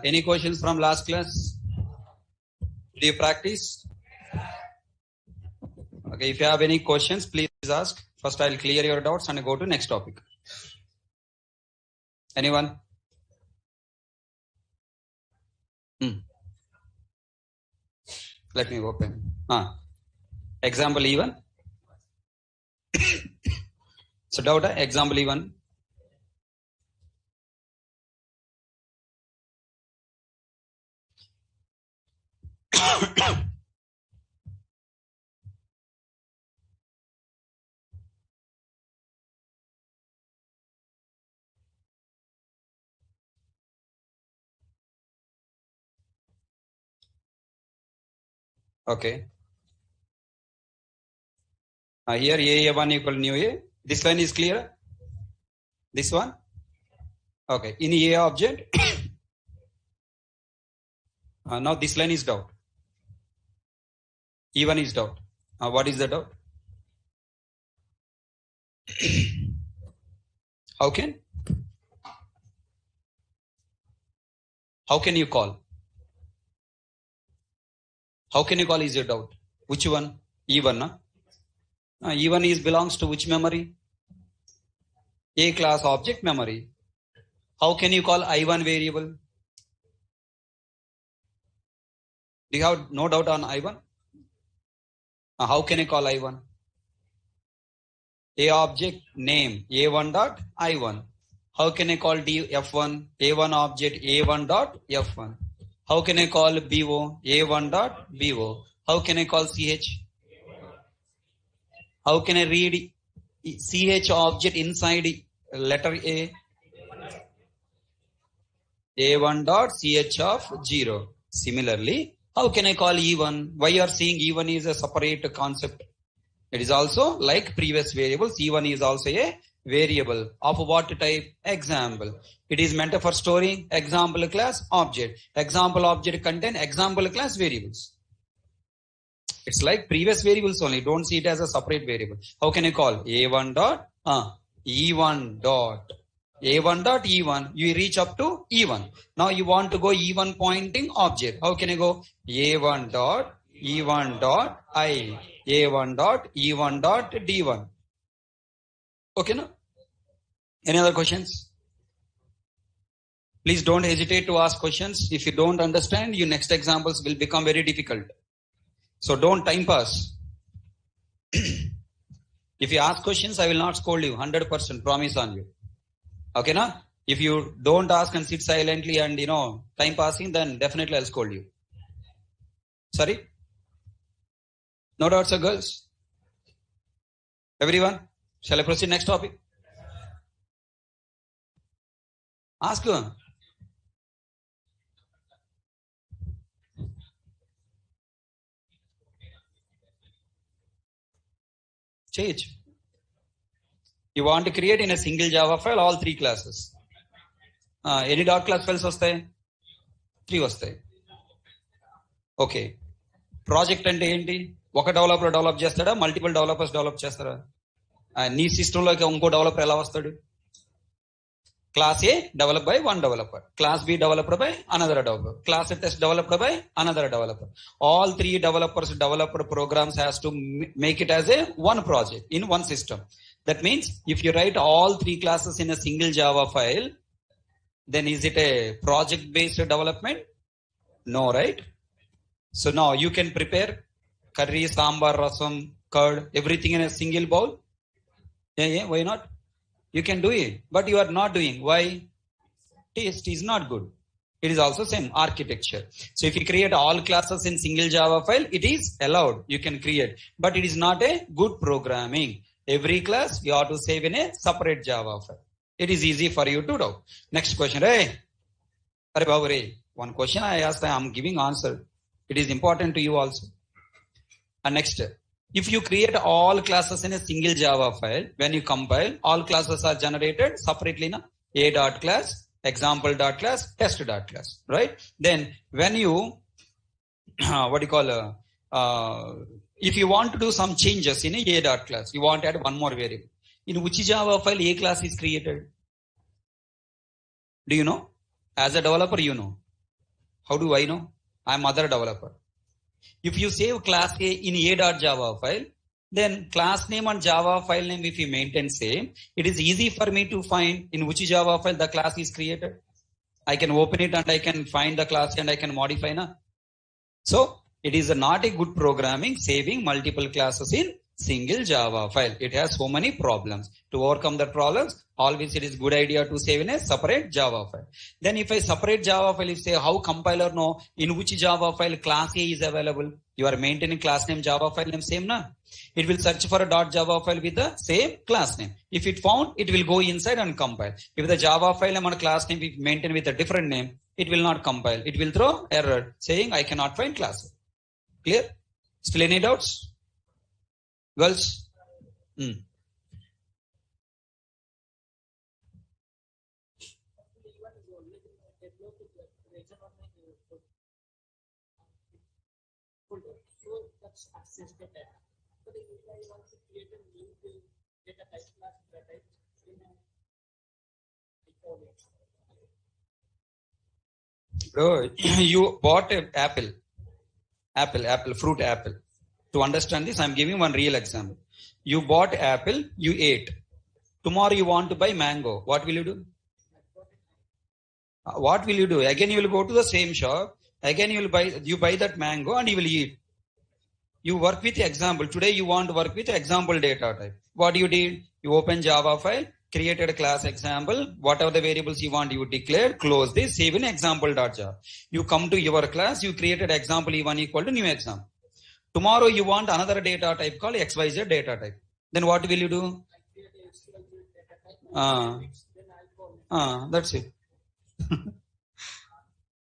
Any questions from last class? Did you practice? Okay, if you have any questions, please ask. First, I'll clear your doubts and go to next topic. Anyone? Let me open. Example even. So doubt, example even. Okay. Here A1 equal new A. This line is clear. This one. Okay. In A object. Now this line is doubt. E1 is doubt. What is the doubt? How can you call? How can you call is your doubt? Which one? E1. E1 is belongs to which memory? A class object memory. How can you call I1 variable? Do you have no doubt on I1? How can you call I1? A object name A1 dot I1. How can I call F1? A1 object A1 dot F1. How can I call BO? A1 dot BO. How can I call CH? How can I read CH object inside letter A? A1 dot CH of 0. Similarly, how can I call E1? Why you are saying E1 is a separate concept? It is also like previous variables. E1 is also a variable of what type? Example. It is meant for storing example class object. Example object contain example class variables. It's like previous variables only. Don't see it as a separate variable. How can you call A1 dot E1 dot A1 dot E1? You reach up to E1. Now you want to go E1 pointing object. How can you go A1 dot E1 dot I? A1 dot E1 dot D1. Okay, no? Any other questions? Please don't hesitate to ask questions. If you don't understand, your next examples will become very difficult. So don't time pass. If you ask questions, I will not scold you. 100% promise on you. Okay, na? If you don't ask and sit silently and, time passing, then definitely I'll scold you. Sorry? No doubts, sir, girls? Everyone? Shall I proceed next topic? Ask her. Change. You want to create in a single Java file all 3 classes. Any dot class files vastayi? 3 vastayi. Okay. Project ante enti? Oka developer develop chestada, multiple developers develop chestara. Nee system loki inko developer ela vastadu? Class A developed by one developer. Class B developed by another developer. Class A test developed by another developer. All 3 developers developed programs has to make it as a one project in one system. That means if you write all 3 classes in a single Java file, then is it a project based development? No, right? So now you can prepare curry, sambar, rasam, curd, everything in a single bowl. Yeah, why not? You can do it, but you are not doing. Why? Taste is not good. It is also same architecture. So if you create all classes in single Java file, it is allowed. You can create, but it is not a good programming. Every class you have to save in a separate Java file. It is easy for you to do. Next question. One question I asked, I am giving answer. It is important to you also. And next, if you create all classes in a single Java file, when you compile, all classes are generated separately. Na? A dot class, example dot class, test dot class, right? Then when you, if you want to do some changes in a dot class, you want to add one more variable. In which Java file A class is created? Do you know? As a developer, you know. How do I know? I'm other developer. If you save class A in a.java file, then class name and Java file name, if you maintain same, it is easy for me to find in which Java file the class is created. I can open it and I can find the class and I can modify. Na? So it is not a good programming saving multiple classes in single Java file. It has so many problems. To overcome the problems, always it is good idea to save in a separate Java file. Then if I separate Java file, if say how compiler know in which Java file class A is available, you are maintaining class name Java file name same na. It will search for a .java file with the same class name. If it found, it will go inside and compile. If the Java file name and class name is maintained with a different name, it will not compile. It will throw error saying I cannot find class. Clear? Still any doubts? Girls? Bro, you bought an apple, fruit apple. To understand this, I'm giving one real example. You bought apple, you ate. Tomorrow you want to buy mango. What will you do? What will you do? Again, you will go to the same shop. Again, you buy that mango and you will eat. You work with example. Today you want to work with example data type. What you did? You open Java file, created a class example. Whatever the variables you want, you declare, close this, save in example.java. You come to your class, you created example E1 equal to new example. Tomorrow you want another data type called XYZ data type. Then what will you do? That's it.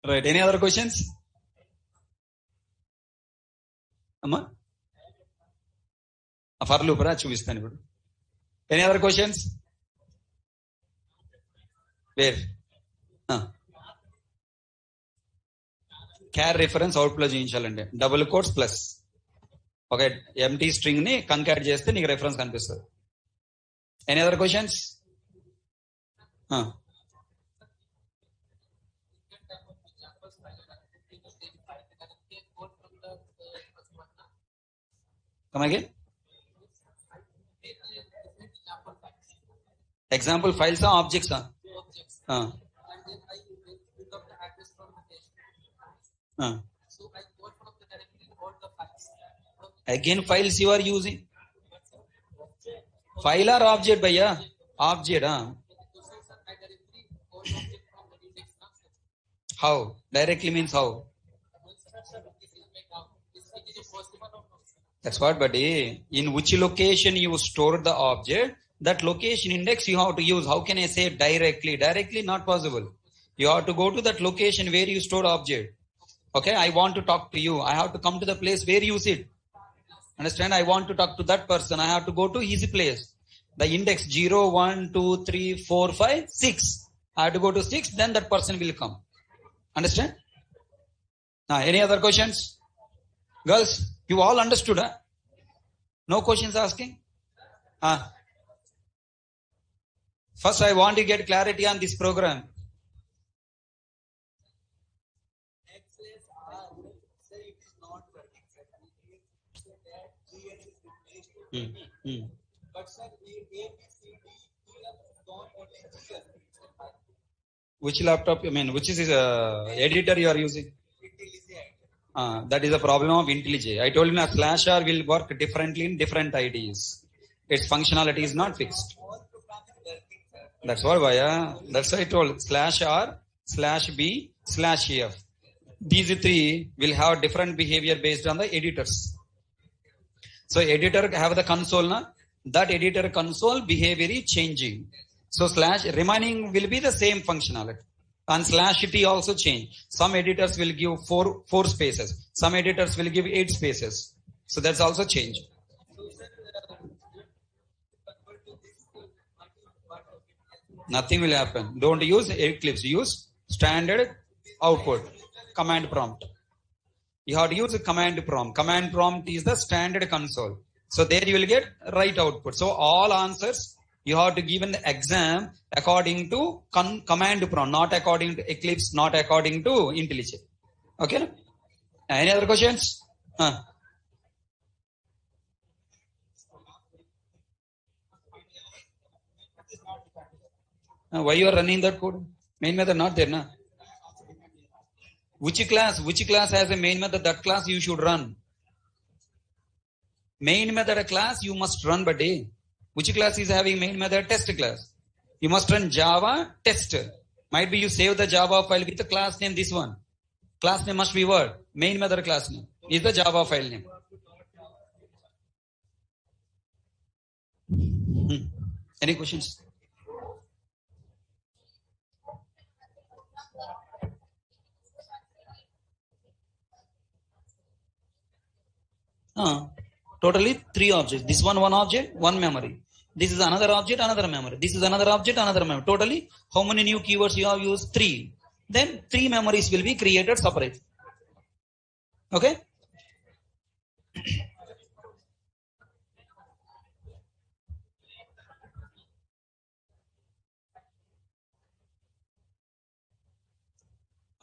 Right. Any other questions? Amma? Any other questions? Where? Char reference output చేయించాలండి double quotes plus ఒక empty string ని concat చేస్తే నీకు reference కనిపిస్తుంది. Any other questions? Come again? Example files are objects. Again files you are using. File or object bhaiya? Object. How? Directly means how? That's what, buddy. In which location you store the object, that location index you have to use. How can I say directly? Directly not possible. You have to go to that location where you store object. Okay, I want to talk to you. I have to come to the place where you sit. Understand? I want to talk to that person. I have to go to his place. The index 0, 1, 2, 3, 4, 5, 6. I have to go to 6, then that person will come. Understand? Now, any other questions? Girls, you all understood, huh? No questions asking? First, I want to get clarity on this program. But sir, which laptop? I mean, which is editor you are using? That is a problem of IntelliJ. I told you now /r will work differently in different IDs. Its functionality is not fixed. That's what, Vaya. That's why I told /r/b/f. These three will have different behavior based on the editors. So editor have the console, na? That editor console behavior is changing. So remaining will be the same functionality. And /t also change. Some editors will give four spaces. Some editors will give 8 spaces. So that's also change. Nothing will happen. Don't use Eclipse. Use standard output. Command prompt. You have to use a command prompt. Command prompt is the standard console. So there you will get right output. So all answers you have to give an exam according to command prompt, not according to Eclipse, not according to IntelliJ. Okay. Any other questions? Why you are running that code? Main method not there, na? Which class has a main method? That class you should run. Main method class you must run, buddy. Which class is having main method? Test class. You must run Java test. Might be you save the Java file with the class name, this one. Class name must be what? Main method class name is the Java file name. Any questions? Totally 3 objects. This one object, one memory. This is another object, another memory. This is another object, another memory. Totally, how many new keywords you have used? 3. Then 3 memories will be created separate. Okay?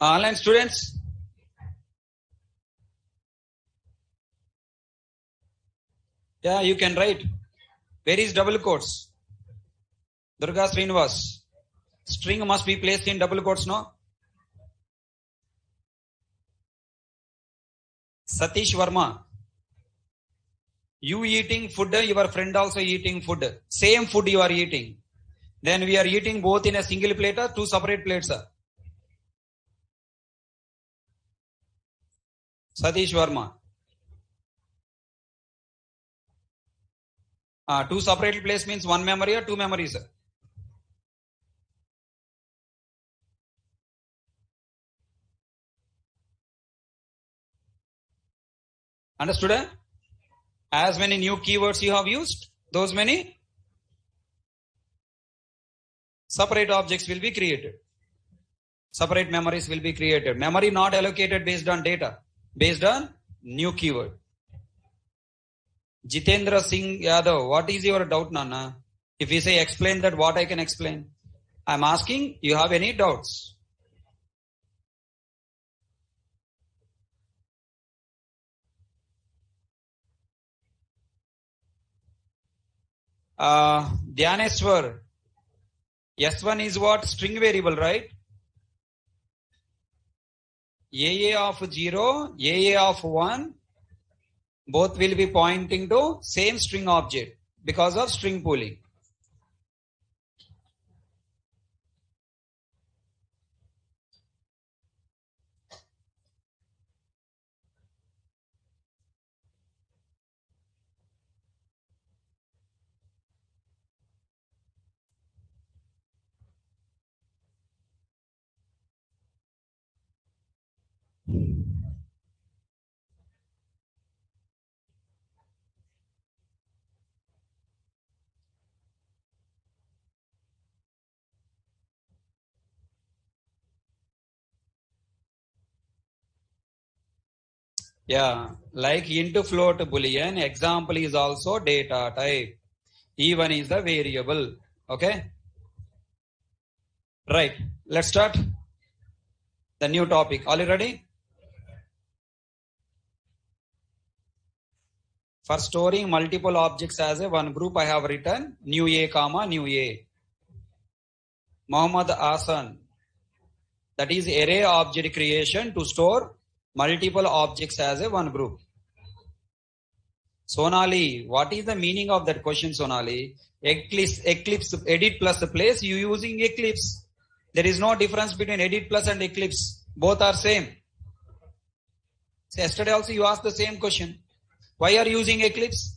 Online students? Yeah, you can write. Where is double quotes? Durga Srinivas. String must be placed in double quotes, no? Satish Verma. You eating food, your friend also eating food. Same food you are eating. Then we are eating both in a single plate or 2 separate plates. Satish Verma. 2 separate plates means 1 memory or 2 memories. Understood? As many new keywords you have used, those many separate objects will be created. Separate memories will be created. Memory not allocated based on data, based on new keyword. Jitendra Singh Yadav, what is your doubt, Nana? If you say explain that, what I can explain? I'm asking, you have any doubts? Dhyaneswar, S1 is what? String variable, right? AA of 0, AA of 1, both will be pointing to same string object because of string pooling. Yeah, like into float boolean, example is also data type. Even is the variable. Okay. Right. Let's start the new topic. Are you ready? For storing multiple objects as a one group, I have written new A comma new A. Muhammad Hasan. That is array object creation to store multiple objects as a one group. Sonali, what is the meaning of that question, Sonali? Eclipse, edit plus place, you using Eclipse. There is no difference between edit plus and Eclipse. Both are same. So yesterday also you asked the same question. Why are you using Eclipse?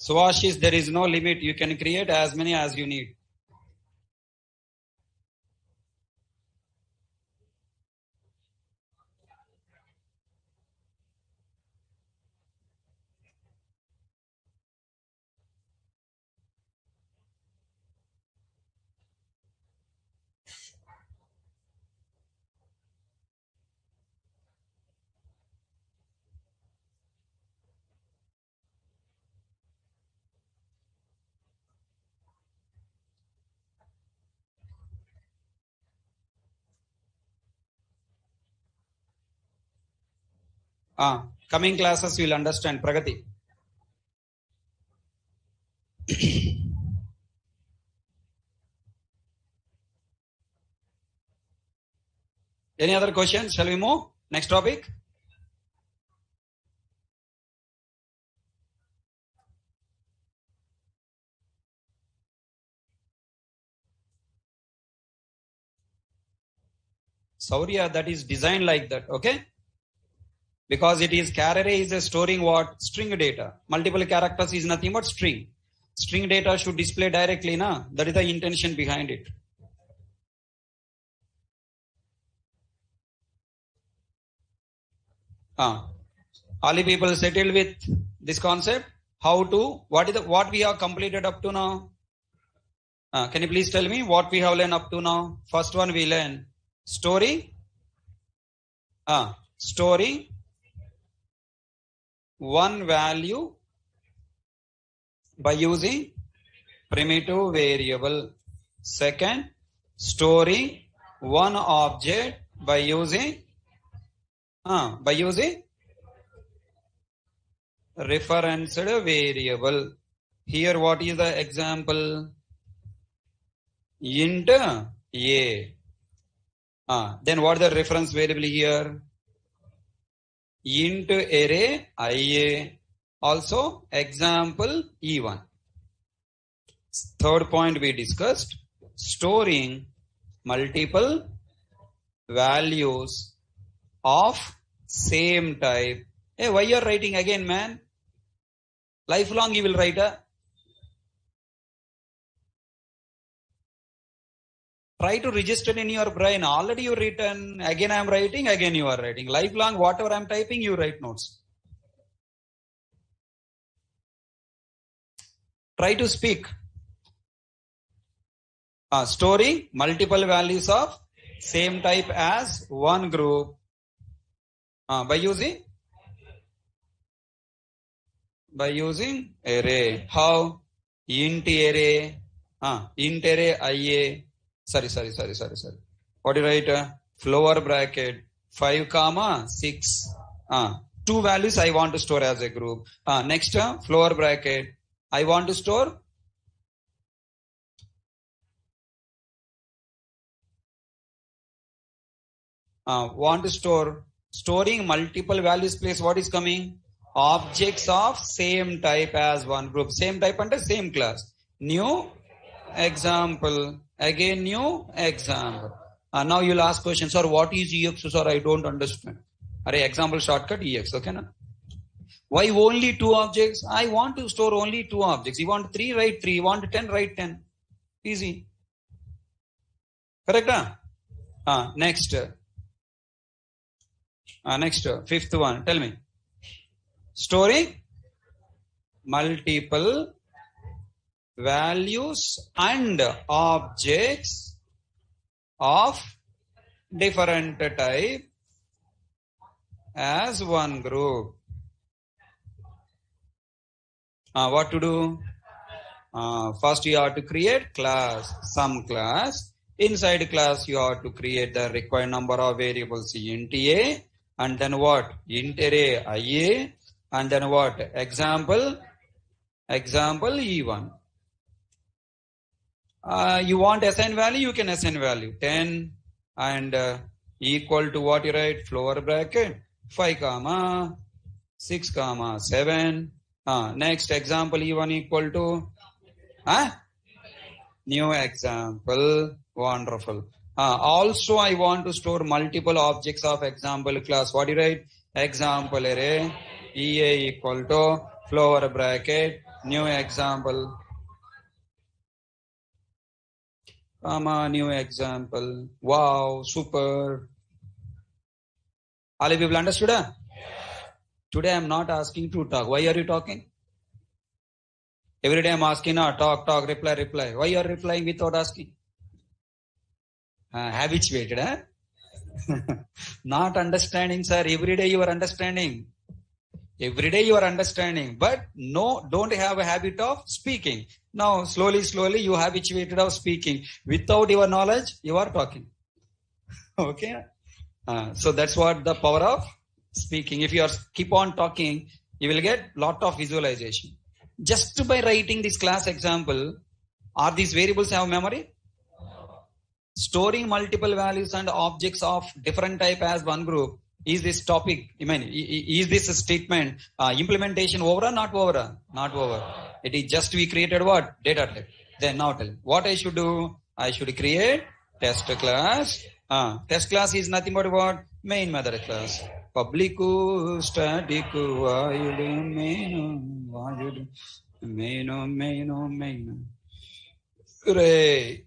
Swashish, there is no limit. You can create as many as you need. Coming classes will understand, Pragati. Any other questions? Shall we move? Next topic. Saurya, that is designed like that, okay? Because it is char array is storing what? String data. Multiple characters is nothing but string. String data should display directly, na? That is the intention behind it. All the people settled with this concept? How to? What we have completed up to now? Can you please tell me what we have learned up to now? First one we learn story. Story. One value by using primitive variable. Second, storing one object by using referenced variable. Here what is the example? Int a. Then what is the reference variable here? Int array ia. Also example E1. Third point we discussed, storing multiple values of same type. Hey, why you are writing again, man? Lifelong you will write Try to register in your brain. Already you written. Again I am writing. Again you are writing. Lifelong, whatever I am typing, you write notes. Try to speak. Storing multiple values of same type as one group. By using array. How? Int array. Int array ia. Sorry. What do you write? Floor bracket 5, 6. Two values I want to store as a group. Next, floor bracket. I want to store storing multiple values place. What is coming? Objects of same type as one group. Same type under same class. New example. Again new example. Now you'll ask questions, sir, what is EX? Sir, I don't understand. Example shortcut EX. Okay, na? Why only 2 objects? I want to store only 2 objects. You want 3, write 3. You want 10, write 10. Easy. Correct? Next. Fifth one. Tell me. Storing multiple values and objects of different type as one group. What to do? First you have to create class, some class. Inside class you have to create the required number of variables int a, and then what? Int array ia, and then what? Example E1. You want assign value, you can assign value 10 and equal to what you write? Floor bracket 5, 6, 7. Next example E1 equal to new example. Wonderful. Also I want to store multiple objects of example class. What do you write? Example array EA equal to floor bracket New example. New example. Wow, super. All of people understood? Today I am not asking to talk. Why are you talking? Every day I am asking, talk, reply. Why you are replying without asking? Habituated, huh? Not understanding, sir. Every day you are understanding. Every day you are understanding. But no, don't have a habit of speaking. Now, slowly, you habituated of speaking. Without your knowledge, you are talking. Okay? So that's what the power of speaking. If you are keep on talking, you will get lot of visualization. Just by writing this class example, are these variables have memory? Storing multiple values and objects of different type as one group. Is this topic, is this a statement implementation over or not over? Not over. It is just we created what? Data type. Then now tell what I should do. I should create test class. Test class is nothing but what? Main method class. Public static void main. Array.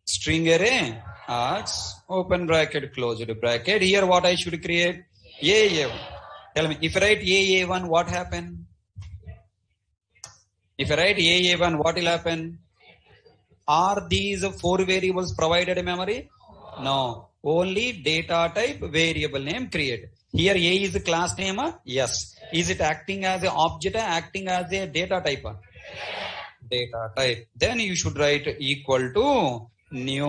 String array, args, open bracket, closed bracket. Here what I should create? AA1. Tell me, if I write AA1, what happen? If I write AA1, what will happen? Are these 4 variables provided in memory? No. Only data type variable name create. Here A is the class name? Yes. Is it acting as an object or acting as a data type? Data type. Then you should write equal to new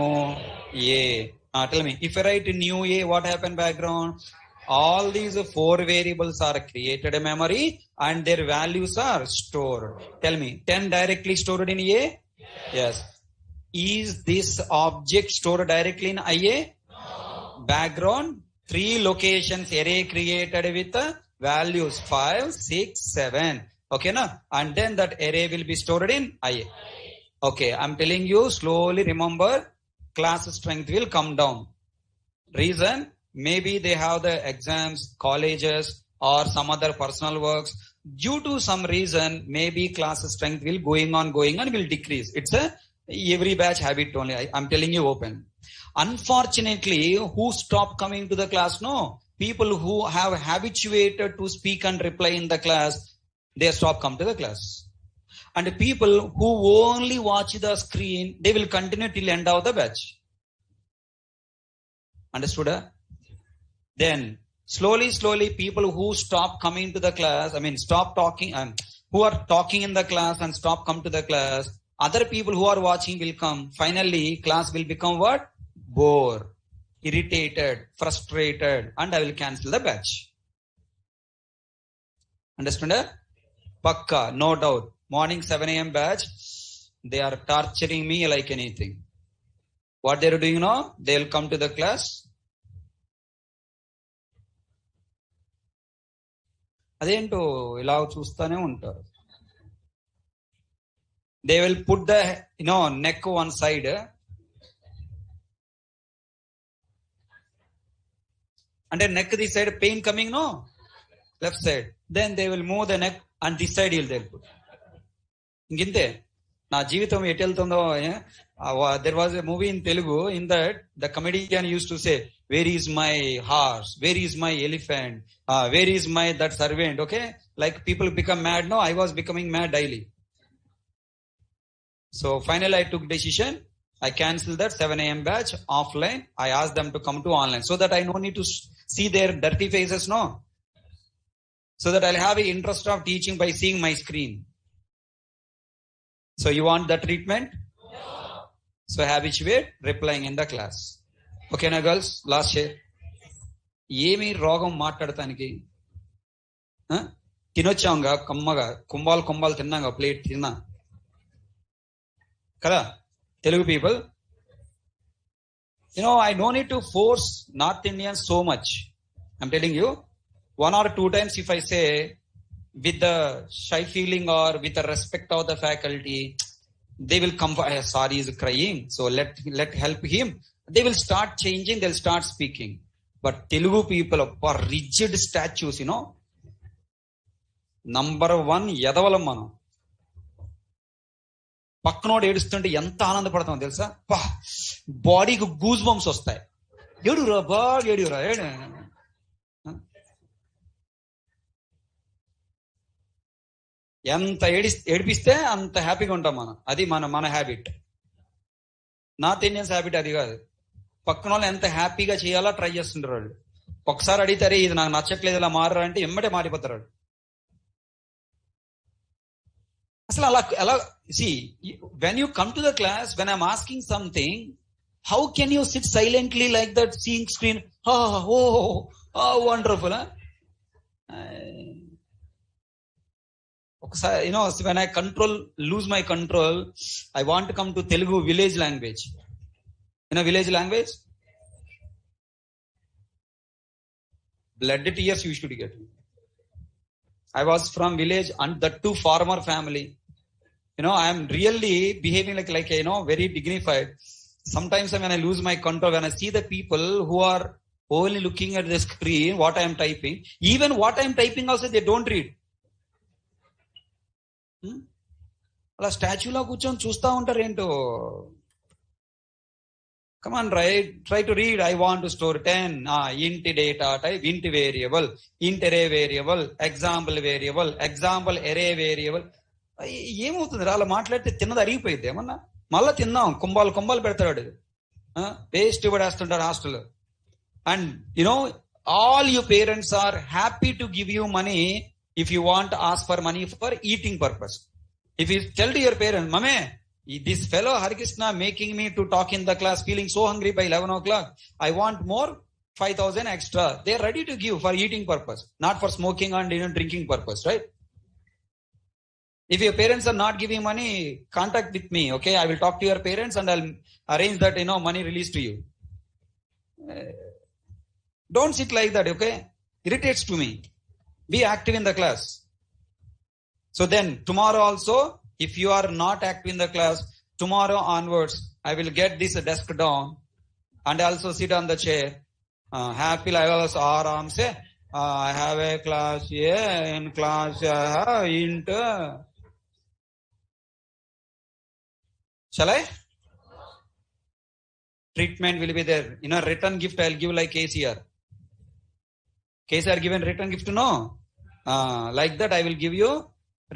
A. Tell me, if I write new A, what happened background? All these 4 variables are created in memory and their values are stored. Tell me, 10 directly stored in A? Yes. Is this object stored directly in IA? No. Background, 3 locations array created with values 5, 6, 7. Okay, na? And then that array will be stored in IA. Okay, I'm telling you, slowly remember, class strength will come down. Reason, maybe they have the exams, colleges, or some other personal works. Due to some reason, maybe class strength will going on will decrease. It's a every batch habit only. I'm telling you open. Unfortunately, who stopped coming to the class? No. People who have habituated to speak and reply in the class, they stop come to the class. And people who only watch the screen, they will continue till end of the batch. Understood? Then slowly people who stop coming to the class, stop talking, who are talking in the class and stop come to the class, other people who are watching will come. Finally, class will become what? Bored, irritated, frustrated, and I will cancel the batch. Understood? Pakka, no doubt. Morning 7 a.m. batch, they are torturing me like anything. What they are doing now? They will come to the class. అదేంటో ఇలా చూస్తానే ఉంటారు. They will put the neck one side. And then neck this side, pain coming, no? Left side. Then they will move the neck and this side they'll put. ఇంతే నా జీవితం ఎటు వెళ్తుందో. There was a movie in Telugu. In that, the comedian used to say, "Where is my horse? Where is my elephant? Where is my that servant?" Okay, like people become mad. No, I was becoming mad daily. So finally, I took decision. I cancelled that 7 a.m. batch offline. I asked them to come to online so that I no need to see their dirty faces. No, so that I'll have an interest of teaching by seeing my screen. So you want the treatment? No. So habituate replying in the class. Okay na girls, last share. ఏమి రోగం మాట్లాడటానికి తినొచ్చాంగా కమ్మగా కుంభాలు తిన్నాగా plate తిన్నా కదా Telugu people. I no need to force North Indians so much. I'm telling you, 1 or 2 times if I say with the shy feeling or with the respect of the faculty, they will come. Sorry, he's crying, so let help him. They will start changing. They'll start speaking. But Telugu people are rigid statues. Number 1 ఎదవలం మనం. పక్కనోడు ఏడుస్తుంటే ఎంత ఆనందపడతాం తెలుసా? బాడీకి goose bumps వస్తాయి. ఏడురా బాగా ఏడురా ఎంత ఏడిపిస్తే అంత హ్యాపీగా ఉంటాం మనం. అది మన హ్యాబిట్. నార్త్ ఇండియన్స్ హ్యాబిట్ అది కాదు. పక్కన వాళ్ళు ఎంత హ్యాపీగా చేయాలో ట్రై చేస్తుంటారు వాళ్ళు. ఒకసారి అడిగితే ఇది నాకు నచ్చట్లేదు ఇలా మారరా అంటే ఎమ్మటే మారిపోతారు వాళ్ళు. అసలు అలా when you come to the class, when I'm asking something, how can you sit silently like that, seeing screen? Wonderful. ఒకసారి when I lose my control, I want to come to Telugu village language. Village language, blood tears you should get. I was from village and that too farmer family. I am really behaving like very dignified. Sometimes when I lose my control, when I see the people who are only looking at the screen, what I am typing, even what I am typing also they don't read. అలా స్టాచ్యూలో కూర్చొని చూస్తా ఉంటారు ఏంటో. Come on, try to read. I want to store 10. Int data type, int variable, int array variable, example variable, example array variable. ఏమవుతుంది అలా మాట్లాడితే తిన్నది అరిగిపోయింది ఏమన్నా. మళ్ళా తిందాం కుంభాలు పెడతాడు. పేస్ట్ పడేస్తుంటాడు hostel. And all your parents are happy to give you money if you want to ask for money for eating purpose. If you tell to your parents, Mame, this fellow Harikrishna making me to talk in the class, feeling so hungry by 11 o'clock, I want more 5,000 extra. They are ready to give for eating purpose, not for smoking and drinking purpose, right? If your parents are not giving money, contact with me, okay? I will talk to your parents and I'll arrange that money released to you. Don't sit like that, okay? Irritates to me. Be active in the class. So then tomorrow also, if you are not active in the class, tomorrow onwards, I will get this desk down and also sit on the chair. Happy I was aram say, I have a class here, in class int. Shall I? Treatment will be there. Return gift I'll give like KCR. KCR given return gift, no? Like that I will give you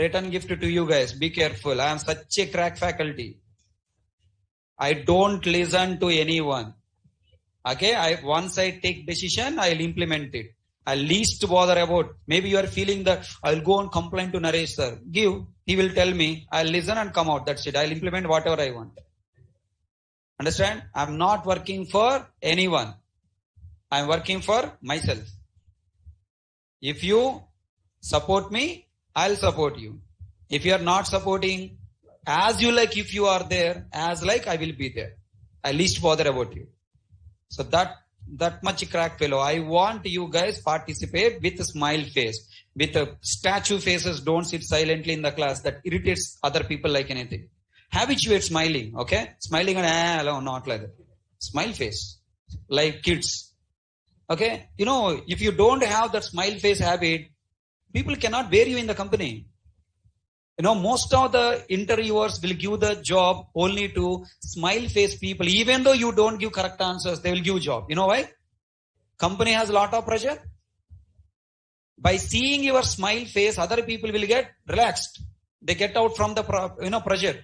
return gift to you guys. Be careful. I am such a crack faculty. I don't listen to anyone. Okay, once I take decision, I'll implement it. I least bother about. Maybe you are feeling that I'll go and complain to Naresh sir. Give. He will tell me. I'll listen and come out. That's it. I'll implement whatever I want. Understand? I'm not working for anyone. I'm working for myself. If you support me, I'll support you. If you are not supporting, as you like, if you are there, as like I will be there. I least bother about you. So that much crack fellow. I want you guys participate with a smile face. With a statue faces, don't sit silently in the class. That irritates other people like anything. Habituate smiling, okay? Smiling and not like that. Smile face. Like kids. Okay? If you don't have that smile face habit, people cannot bear you in the company. Most of the interviewers will give the job only to smile face people. Even though you don't give correct answers, they will give job. You know why? Company has a lot of pressure. By seeing your smile face, other people will get relaxed. They get out from the pressure.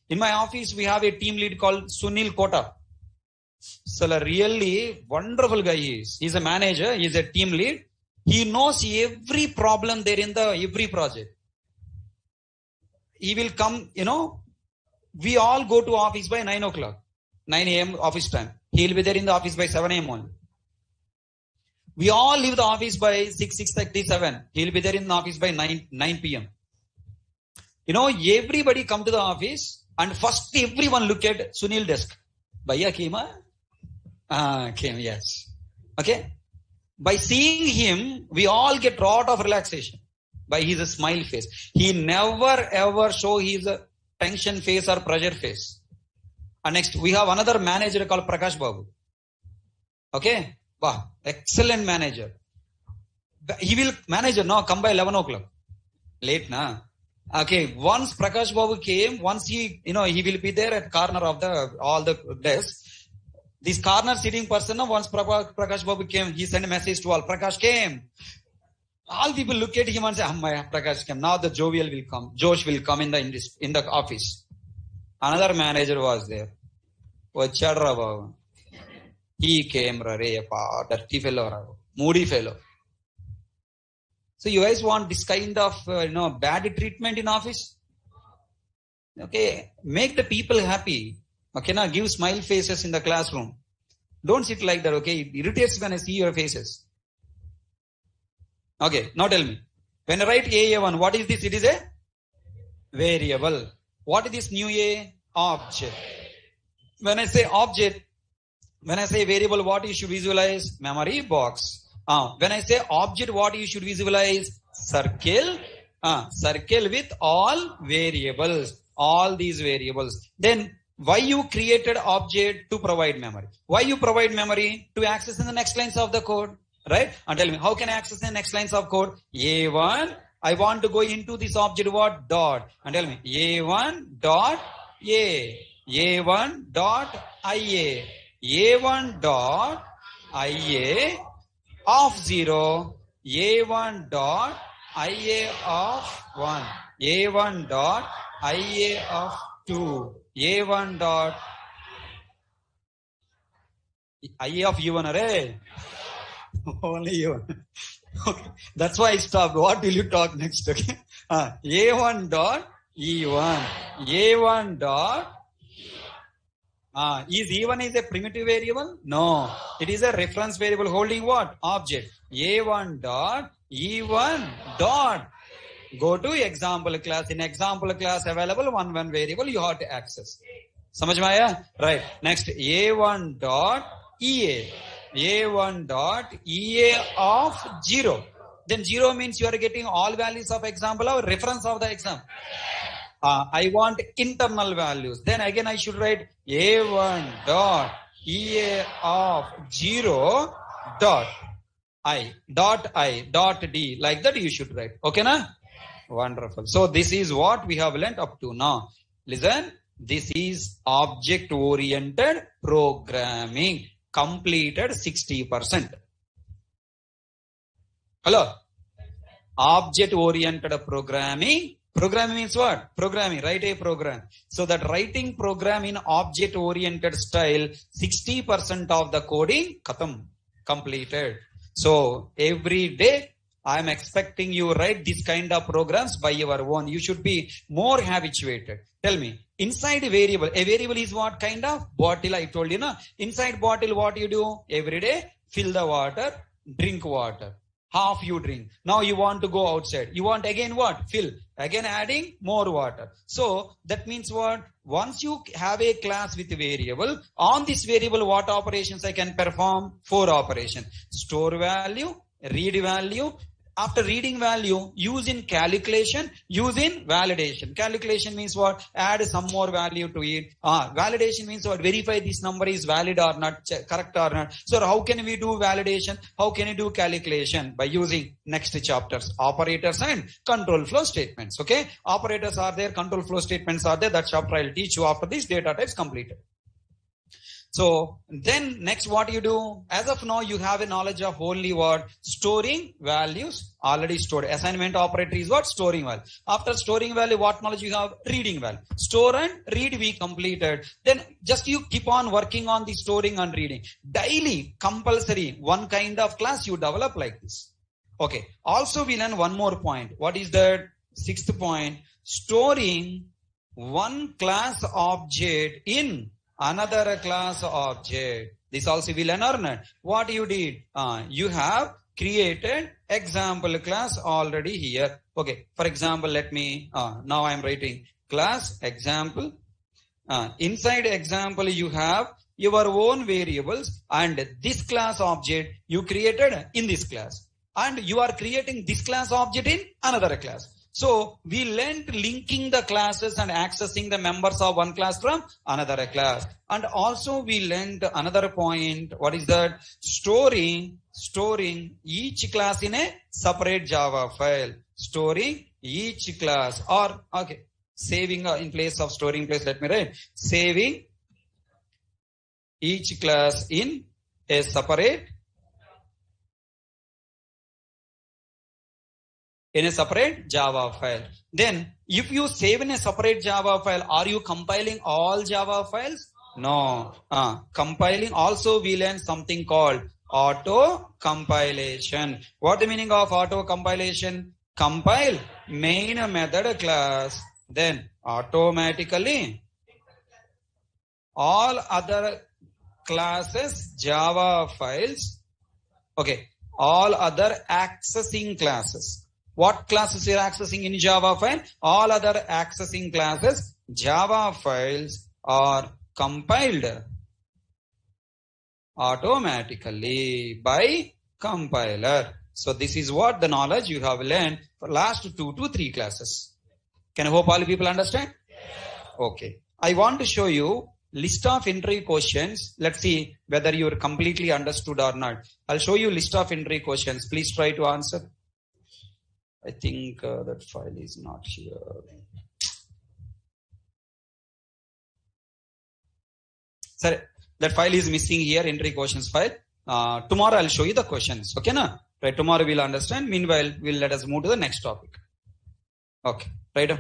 In my office, we have a team lead called Sunil Kota. So a really wonderful guy he is. He's a manager. He's a team lead. He knows every problem there in every project. He will come, we all go to office by 9 o'clock. 9 a.m. office time. He'll be there in the office by 7 a.m. only. We all leave the office by 6:37. He'll be there in the office by 9 p.m. Everybody come to the office and first everyone look at Sunil desk. Bhaiya came? Came, yes. Okay. By seeing him, we all get a lot of relaxation by his smile face. He never ever show his tension face or pressure face. And next, we have another manager called Prakash Babu. Okay? Wow, excellent manager. He will, manager, no, come by 11 o'clock. Late, na? Okay, once Prakash Babu came, once he will be there at corner of all the desks. This corner sitting person, once Prakash Babu came, he sent a message to all. Prakash came. All people look at him and say, Ammaya, Prakash came. Now the Jovial will come. Josh will come in the office. Another manager was there. Vachadra Babu. He came, dirty fellow, moody fellow. So you guys want this kind of bad treatment in office? Okay, make the people happy. Okay, now give smile faces in the classroom. Don't sit like that. Okay, it irritates when I see your faces. Okay, now tell me. When I write AA1, what is this? It is a variable. What is this new A? Object. When I say object, when I say variable, what you should visualize? Memory box. When I say object, what you should visualize? Circle. Circle with all variables. All these variables. Then why you created object? To provide memory. Why you provide memory? To access in the next lines of the code. Right? And tell me, how can I access the next lines of code? A1. I want to go into this object what? Dot. And tell me, A1 dot A. A1 dot IA. A1 dot IA of 0. A1 dot IA of 1. A1 dot IA of 2. A1 dot IA of U1, array. Only U1. Okay. That's why I stopped. What will you talk next? Okay. A1 dot E1. A1 dot is E1 is a primitive variable? No. It is a reference variable holding what? Object. A1 dot E1 dot. Go to example class. In example class available one variable you have to access. Samajh mein aaya? Right. Next A1 dot EA. A1 dot EA of 0. Then 0 means you are getting all values of example or reference of the example. I want internal values. Then again I should write A1 dot EA of 0 dot I dot D. Like that you should write. Okay, na? Wonderful. So this is what we have learnt up to now. Listen, this is object-oriented programming. Completed 60%. Hello? Object-oriented programming. Programming means what? Programming. Write a program. So that writing program in object-oriented style, 60% of the coding, khatam, completed. So every day, I am expecting you write this kind of programs by your own. You should be more habituated. Tell me, inside a variable is what kind of? Bottle, I told you, na? Inside bottle, what you do? Every day, fill the water, drink water. Half you drink. Now you want to go outside. You want again what? Fill. Again adding more water. So that means what? Once you have a class with a variable, on this variable, what operations I can perform? 4 operations. Store value, read value. After reading value, use in calculation, use in validation. Calculation means what? Add some more value to it. Validation means what? Verify this number is valid or not, correct or not. So how can we do validation? How can you do calculation? By using next chapters, operators and control flow statements. Okay. Operators are there, control flow statements are there. That chapter I'll teach you after this data types completed. So then next what you do? As of now, you have a knowledge of only what? Storing values already stored. Assignment operator is what? Storing value. After storing value, what knowledge you have? Reading value. Store and read we completed. Then just you keep on working on the storing and reading. Daily, compulsory, one kind of class you develop like this. Okay. Also we learn one more point. What is that? 6th point. Storing one class object in another class object. This also will learn. What you did? You have created example class already here. Okay. For example, let me, now I am writing class example. Inside example, you have your own variables and this class object you created in this class. And you are creating this class object in another class. So we learned linking the classes and accessing the members of one class from another class. And also we learned another point. What is that? Storing each class in a separate Java file. Storing each class, or okay, saving in place of storing place, let me write saving each class in a separate Java file. Then if you save in a separate Java file, are you compiling all Java files? No. Compiling also we learn something called auto compilation. What the meaning of auto compilation? Compile main method class, then automatically all other classes Java files, okay, all other accessing classes. What classes you are accessing in Java file? All other accessing classes Java files are compiled automatically by compiler. So this is what the knowledge you have learned for last 2 to 3 classes. Can I hope all people understand? Okay. I want to show you list of entry questions. Let's see whether you are completely understood or not. I'll show you list of entry questions. Please try to answer. I think that file is not here. Sorry, that file is missing here, entry questions file. Tomorrow I'll show you the questions. Okay, na? Right, tomorrow we'll understand. Meanwhile, we'll let us move to the next topic. Okay, right.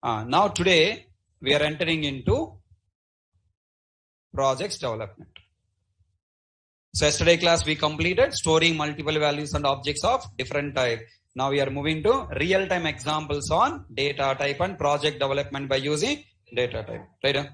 Now today we are entering into projects development. So yesterday class we completed storing multiple values and objects of different type. Now we are moving to real-time examples on data type and project development by using data type. Right?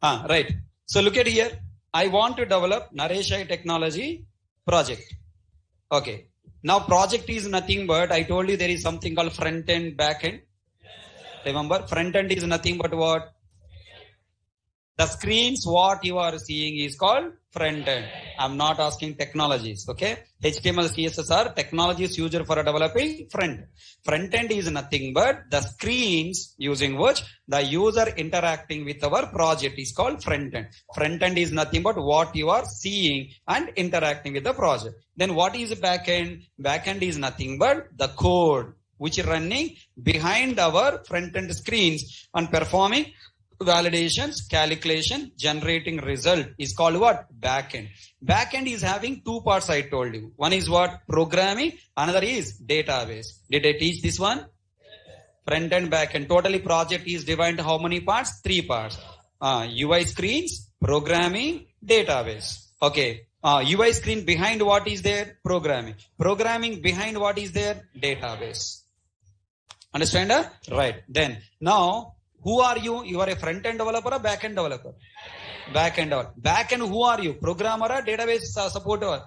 Right. So look at here. I want to develop Nareshai technology project. Okay. Now project is nothing but, I told you there is something called front end, back end. Remember, front end is nothing but what? The screens what you are seeing is called front end. I'm not asking technologies. Okay. HTML, CSS are technologies used for developing front. Front end is nothing but the screens using which the user interacting with our project is called front end. Front end is nothing but what you are seeing and interacting with the project. Then what is back end? Back end is nothing but the code which is running behind our front end screens and performing validations, calculation, generating result is called what? Backend. Backend is having two parts I told you. One is what? Programming. Another is database. Did I teach this one? Front and backend. Totally project is divided into how many parts? 3 parts. UI screens, programming, database. Okay. UI screen behind what is there? Programming. Programming behind what is there? Database. Understand? Right. Then now, who are you? You are a front-end developer or back-end developer? Back-end developer. Back-end, who are you? Programmer or database supporter?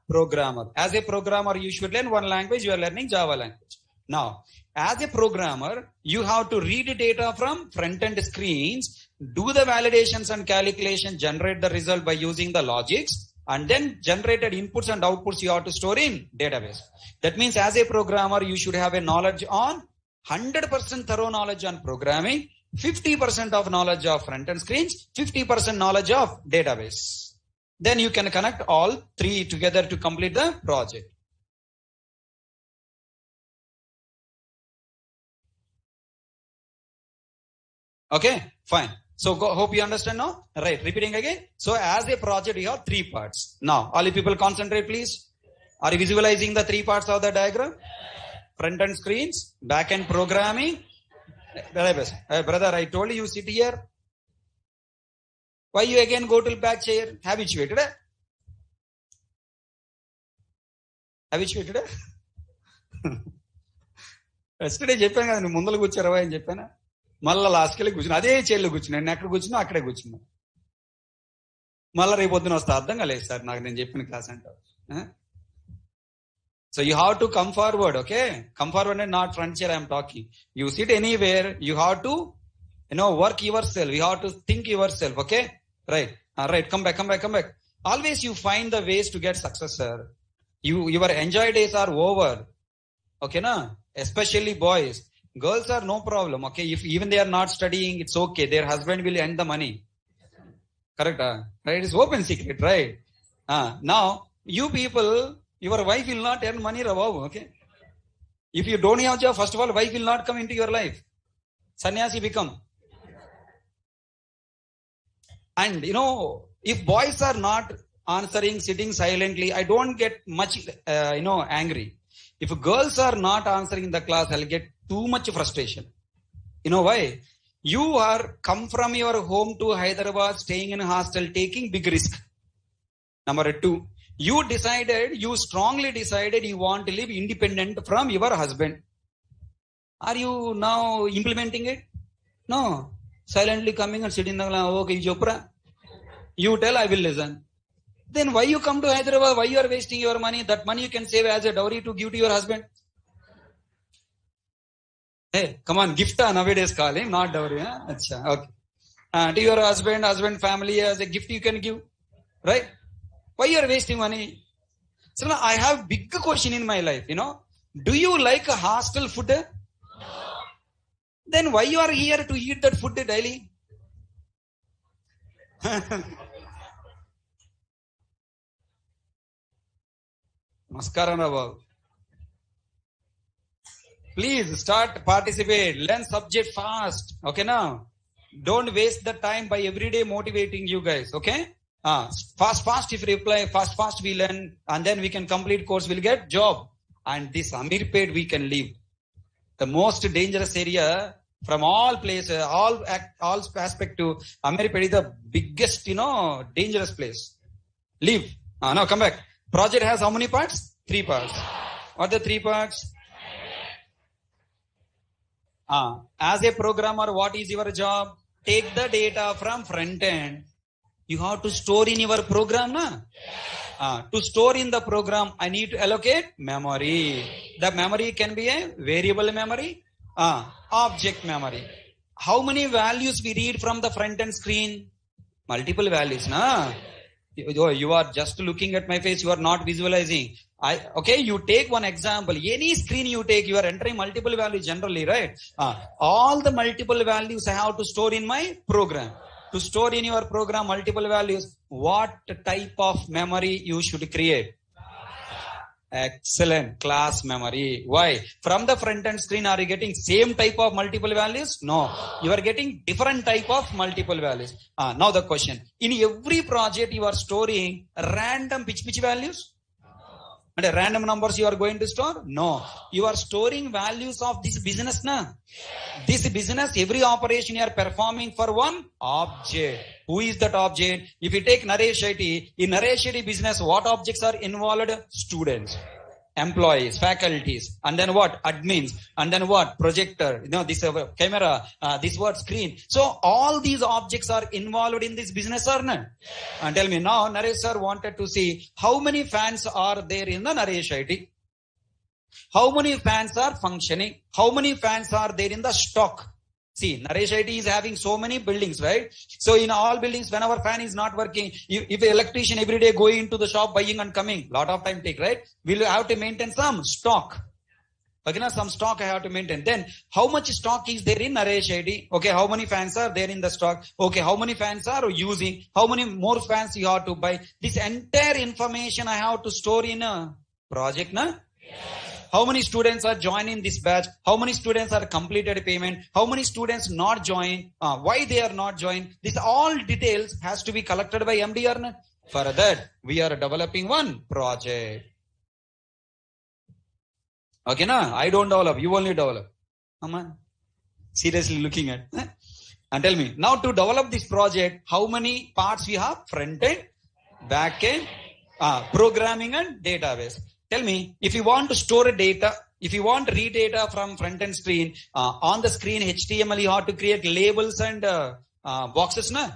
Programmer. As a programmer, you should learn one language. You are learning Java language. Now, as a programmer, you have to read data from front-end screens, do the validations and calculation, generate the result by using the logics, and then generated inputs and outputs you have to store in database. That means as a programmer, you should have a knowledge on 100% thorough knowledge on programming, 50% of knowledge of front-end screens, 50% knowledge of database. Then you can connect all 3 together to complete the project. Okay, fine. So hope you understand now. Right, repeating again. So as a project, you have 3 parts. Now, all you people concentrate, please. Are you visualizing the 3 parts of the diagram? Front-end screens, back-end programming. Brother, I told you sit here. Why you again go to the back chair? Habituated? Habituated? Yesterday చెప్పాను కదా, నువ్వు ముందలు కూర్చోరవా అని చెప్పానా? మళ్ళా లాస్ట్కి వెళ్ళి కూర్చున్నా, అదే చైర్లో కూర్చున్నా. నేను ఎక్కడ కూర్చున్నా అక్కడే కూర్చున్నా. మళ్ళీ రేపు పొద్దున వస్తా, అర్థం కాలేదు సార్ నాకు నేను చెప్పిన క్లాస్ అంటావు. So you have to come forward, okay? Come forward and not front chair I am talking. You sit anywhere, you have to, work yourself. You have to think yourself, okay? Right. Right. Come back. Always you find the ways to get success, sir. Your enjoy days are over. Okay, na? Especially boys. Girls are no problem, okay? If even they are not studying, it's okay. Their husband will earn the money. Correct? Right? It's open secret, right? Now, you people, your wife will not earn money, okay? If you don't have a job, first of all, wife will not come into your life. Sannyasi become. And, if boys are not answering, sitting silently, I don't get much, angry. If girls are not answering in the class, I'll get too much frustration. You know why? You are come from your home to Hyderabad, staying in a hostel, taking big risk. Number 2. You strongly decided you want to live independent from your husband. Are you now implementing it? No. Silently coming and sitting in the class, okay, Jopra. You tell, I will listen. Then why you come to Hyderabad? Why you are wasting your money? That money you can save as a dowry to give to your husband. Hey, come on, gift nowadays call him, not dowry. Achha, okay. To your husband family as a gift you can give. Right? Why you are wasting money? So now I have big question in my life, Do you like a hostel food? No. Then why you are here to eat that food daily? Namaskaram, Babu. Please start, participate, learn subject fast. Okay now? Don't waste the time by every day motivating you guys. Okay? Fast if reply, fast we learn, and then we can complete course, we'll get job. And this Amirpet we can live. The most dangerous area from all places, all aspect to Amirpet is the biggest, dangerous place. Leave. Now come back. Project has how many parts? 3 parts. What are the 3 parts? As a programmer, what is your job? Take the data from front end. You have to store in your program, na? To store in the program, I need to allocate memory. The memory can be a variable memory, object memory. how many values we read from the front end screen? Multiple values, na? You are just looking at my face. You are not visualizing. Okay, you take one example. Any screen you take, you are entering multiple values generally, right? All the multiple values I have to store in my program. To store in your program multiple values, what type of memory you should create? Excellent, class memory. Why? From the front end screen, are you getting same type of multiple values? No, you are getting different type of multiple values. Now the question, in every project you are storing random which values? And random numbers you are going to store? No, you are storing values of this business, na? This business, every operation you are performing for one object. Who is that object? If you take Naresh IT, in Naresh IT business, what objects are involved? Students, employees, faculties, and then what? Admins, and then what? Projector, this camera, this what? Screen. So all these objects are involved in this business or not? And tell me now, Naresh sir wanted to see how many fans are there in the Naresh IT. How many fans are functioning? How many fans are there in the stock? See, Naresh IT is having so many buildings, right? So in all buildings, whenever fan is not working, if an electrician every day going into the shop, buying and coming, lot of time take, right? We'll have to maintain some stock. Okay, some stock I have to maintain. Then, how much stock is there in Naresh IT? Okay, how many fans are there in the stock? Okay, how many fans are using? How many more fans you have to buy? This entire information I have to store in a project, na? How many students are joining this batch? How many students are completed payment? How many students not join? Why they are not joined? This all details has to be collected by MD or not? For that, we are developing one project. Okay, na? I don't develop. You only develop. Come on. Seriously looking at. And tell me, now to develop this project, how many parts we have? Front end, back end, programming and database. Tell me, if you want to store data, if you want to read data from front end screen, on the screen HTML, you have to create labels and boxes, na?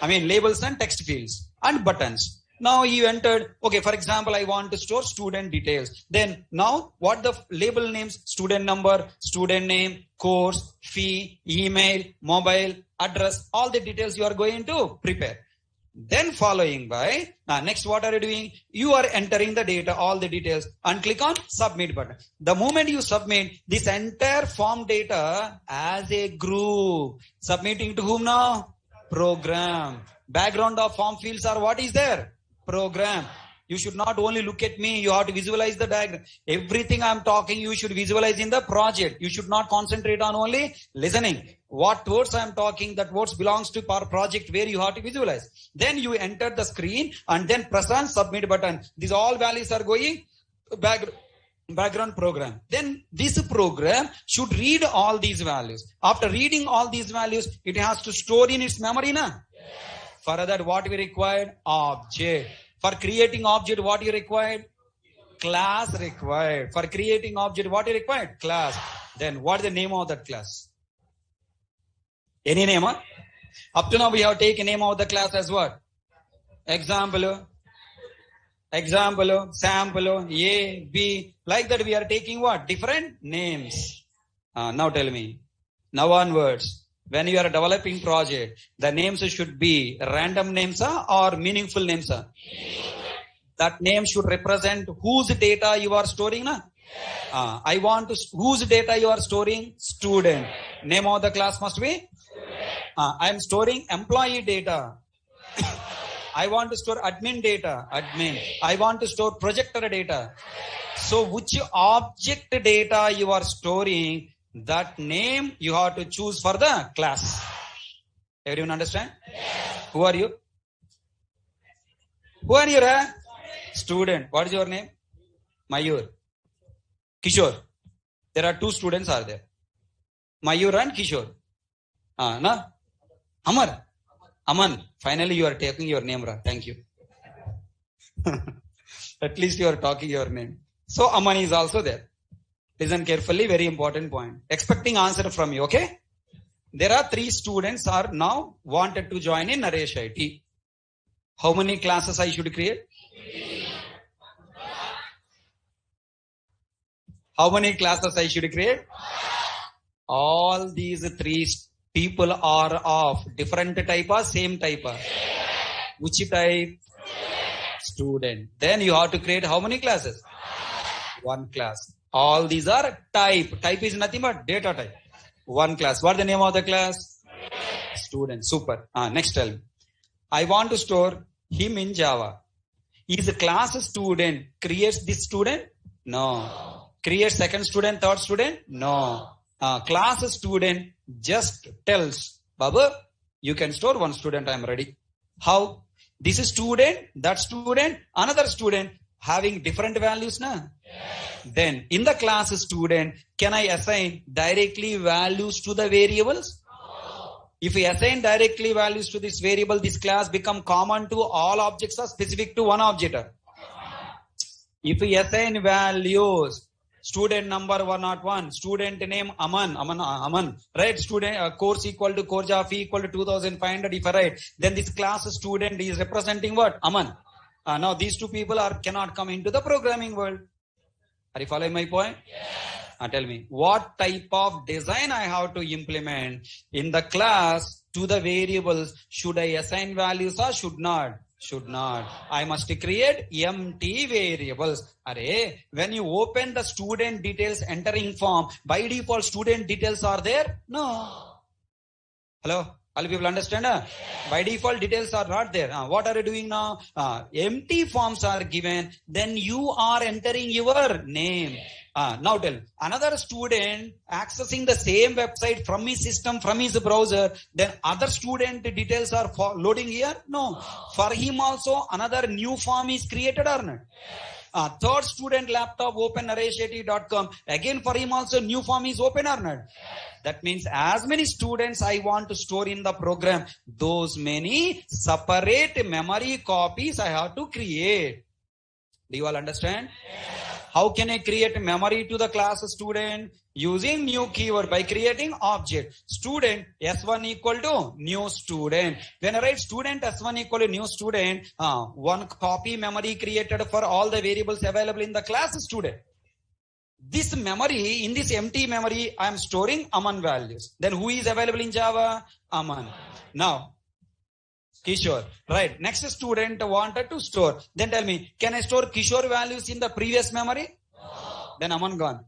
I mean labels and text fields and buttons. Now you entered, okay, for example, I want to store student details. Then now what the label names? Student number, student name, course, fee, email, mobile, address, all the details you are going to prepare. Then following by, next what are you doing? You are entering the data, all the details, and click on submit button. The moment you submit, this entire form data as a group, submitting to whom now? Program. Background of form fields are what is there? Program. You should not only look at me, you have to visualize the diagram. Everything I'm talking, you should visualize in the project. You should not concentrate on only listening. What words I'm talking, that words belongs to our project where you have to visualize. Then you enter the screen and then press on submit button. These all values are going background program. Then this program should read all these values. After reading all these values, it has to store in its memory, na? For that, what we required? Object. For creating object, what you required? Class required. For creating object, what you required? Class. Then what is the name of that class? Any name? Huh? Up to now we have taken name of the class as what? Example, sample, A, B. Like that we are taking what? Different names. Now tell me. Now onwards, when you are developing project, the names should be random names or meaningful names. That name should represent whose data you are storing. Na? I want to, whose data you are storing? Student. Name of the class must be? I am storing employee data. I want to store admin data. Admin. I want to store projector data. So which object data you are storing, that name you have to choose for the class. Everyone understand? Yes. Who are you? Who are you? Student. What is your name? Mayur. Kishore. There are two students are there. Mayur and Kishore. Na? Amar. Aman. Finally you are taking your name, Ra. Thank you. At least you are talking your name. So Aman is also there. Listen carefully, very important point. Expecting answer from you, okay? There are 3 students are now wanted to join in Naresh IT. How many classes I should create? How many classes I should create? All these 3 People are of different type or same type? Which type? Student. Then you have to create how many classes? One class. All these are type. Type is nothing but data type. One class. What is the name of the class? Student. Super. Next tell me. I want to store him in Java. Is a class student creates this student? No. Creates second student, third student? No. Class student just tells, Baba, you can store one student, I am ready. How? This is student, that student, another student having different values, na? Yes. Then in the class student, can I assign directly values to the variables? No. If we assign directly values to this variable, this class become common to all objects or specific to one object? If we assign values, student number 101, student name Aman, right? Student course equal to course fee equal to 2,500. If I write, then this class student is representing what? Aman. Now these two people cannot come into the programming world. Are you following my point? Yes. Tell me, what type of design I have to implement in the class to the variables? Should I assign values or should not? Should not. I must create empty variables. When you open the student details entering form, by default student details are there? No. Hello? All people understand? Yes. By default details are not there. What are you doing now? Empty forms are given. Then you are entering your name. Now tell, another student accessing the same website from his system, from his browser, then other student details are loading here? No. For him also another new form is created or not? Third student laptop open narration.com. Again for him also new form is open or not? That means as many students I want to store in the program, those many separate memory copies I have to create. Do you all understand? How can I create memory to the class student? Using new keyword by creating object. Student S1 equal to new student. When I write student S1 equal to new student, one copy memory created for all the variables available in the class student. This memory, in this empty memory, I am storing Aman values. Then who is available in Java? Aman. Now, Kishore. Right. Next student wanted to store. Then tell me, can I store Kishore values in the previous memory? No. Then Aman gone.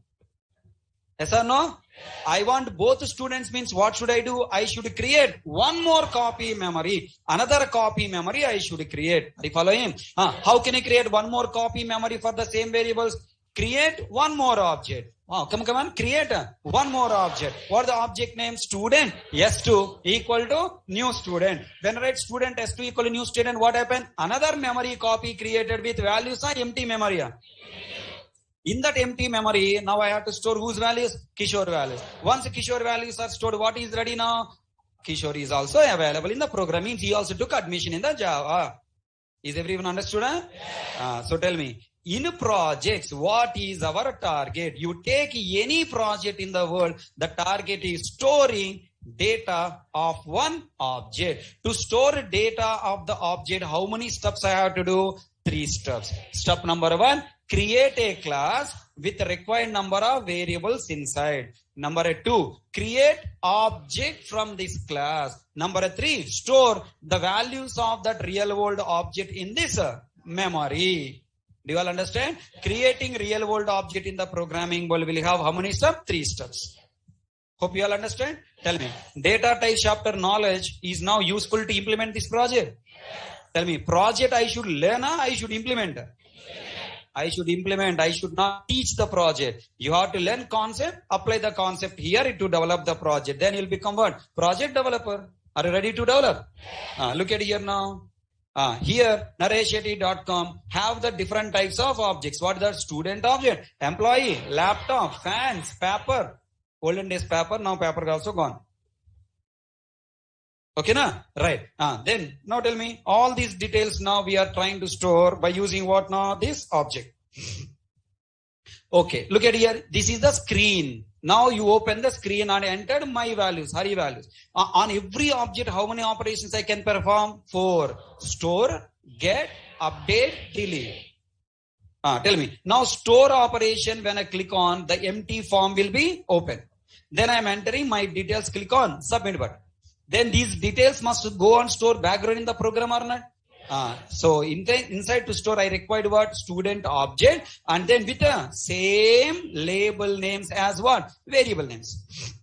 Yes or no? Yes. I want both students means what should I do? I should create one more copy memory. Another copy memory I should create. Are you following? How can I create one more copy memory for the same variables? Create one more object. Come on. Create one more object. What the object name? Student S2 equal to new student. When I write student S2 equal to new student, what happened? Another memory copy created with values or empty memory. In that empty memory, now I have to store whose values? Kishore values. Once Kishore values are stored, what is ready now? Kishore is also available in the program. Means he also took admission in the Java. Is everyone understood? Yes. So tell me. In projects, what is our target? You take any project in the world, the target is storing data of one object. To store data of the object, how many steps I have to do? 3 steps. Step number 1, create a class with the required number of variables inside. Number 2, create object from this class. Number 3, store the values of that real world object in this memory. Do you all understand? Creating real world object in the programming world will have how many steps? 3 steps. Hope you all understand? Tell me, data type chapter knowledge is now useful to implement this project. Tell me, project I should learn or I should implement? I should implement. I should not teach the project. You have to learn concept, apply the concept here to develop the project. Then you'll become what? Project developer. Are you ready to develop? Look at here now. Here, narration.com have the different types of objects. What is that? Student object, employee, laptop, fans, paper. Olden days paper, now paper is also gone. Okay, na? Right. Then, now tell me, all these details now we are trying to store by using what now? This object. Okay, look at here. This is the screen. Now you open the screen and entered my values, Hari values. On every object, how many operations I can perform? 4. Store, get, update, delete. Tell me. Now store operation, when I click on, the empty form will be open. Then I am entering my details, click on submit button. Then these details must go on store background in the program or not? So inside to store, I required what? Student object, and then with the same label names as what? Variable names.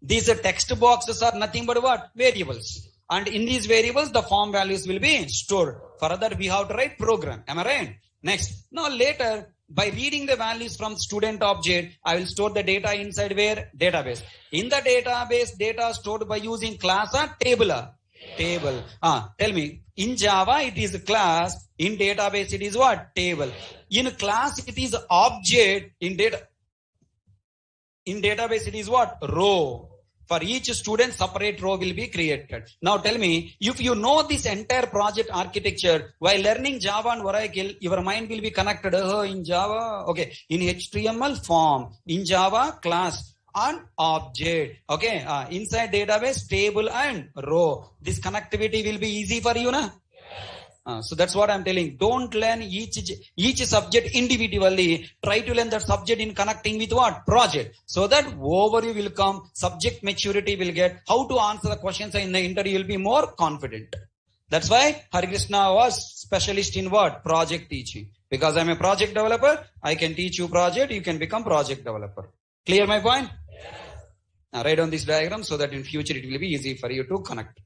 These text boxes are nothing but what? Variables. And in these variables, the form values will be stored. Further, we have to write program. Am I right? Next. Now later, by reading the values from student object, I will store the data inside where? Database. In the database, data stored by using class or table? Table. Tell me, in Java, it is class. In database, it is what? Table. In class, it is object. In database, it is what? Row. For each student, separate row will be created. Now tell me, if you know this entire project architecture, while learning Java and Oracle, your mind will be connected. In Java, okay, in HTML form, in Java class and object, okay, inside database table and row. This connectivity will be easy for you, na? So that's what I'm telling. Don't learn each subject individually. Try to learn that subject in connecting with what? Project. So that overview will come, subject maturity will get, how to answer the questions in the interview will be more confident. That's why Hari Krishna was specialist in what? Project teaching. Because I'm a project developer, I can teach you project, you can become project developer. Clear my point? Now write down this diagram so that in future it will be easy for you to connect.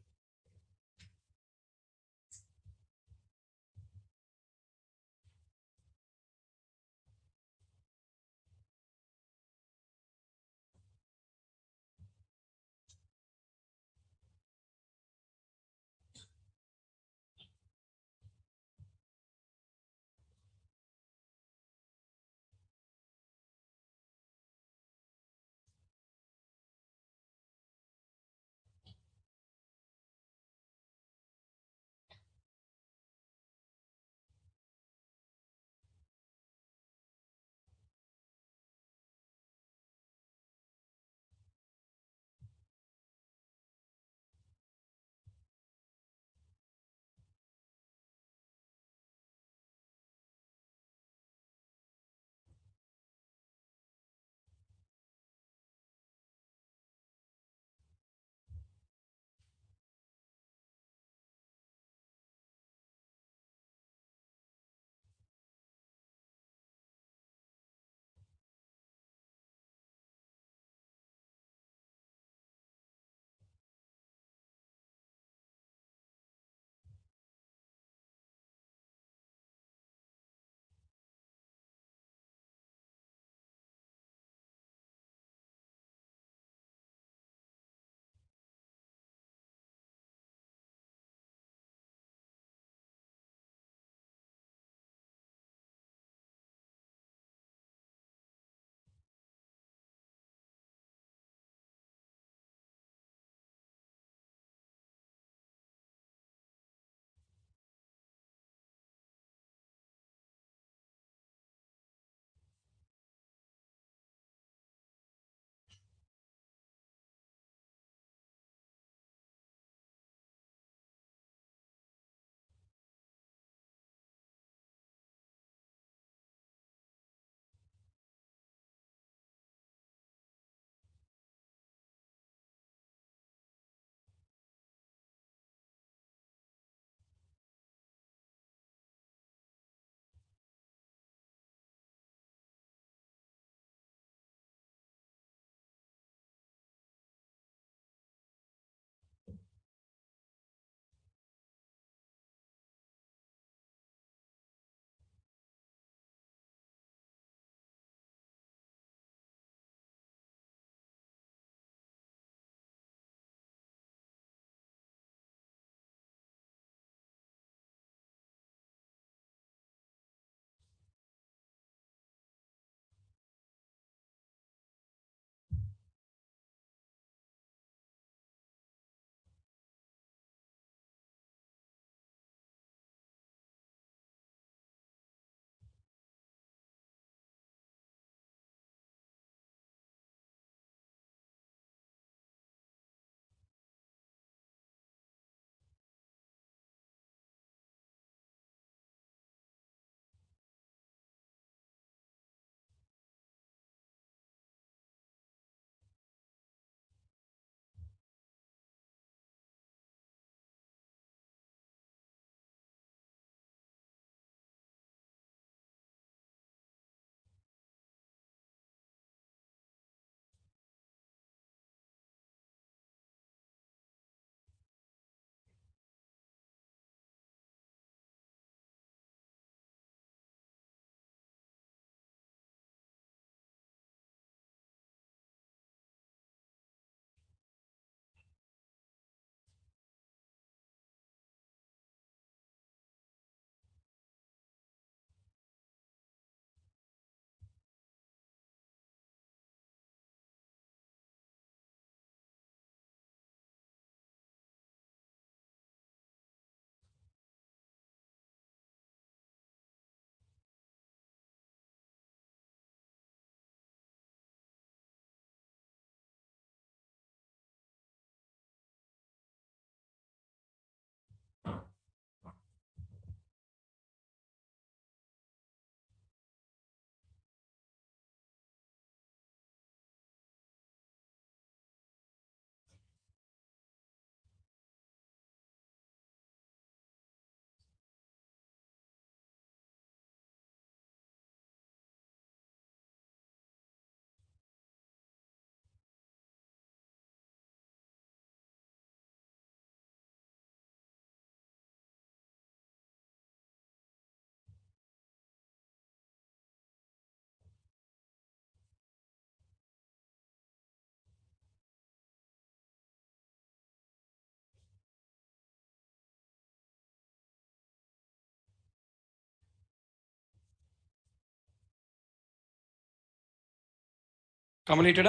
Completed?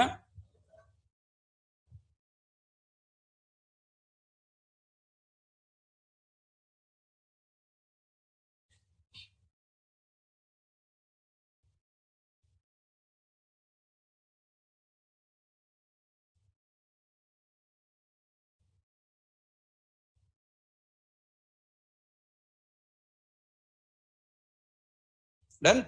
Done?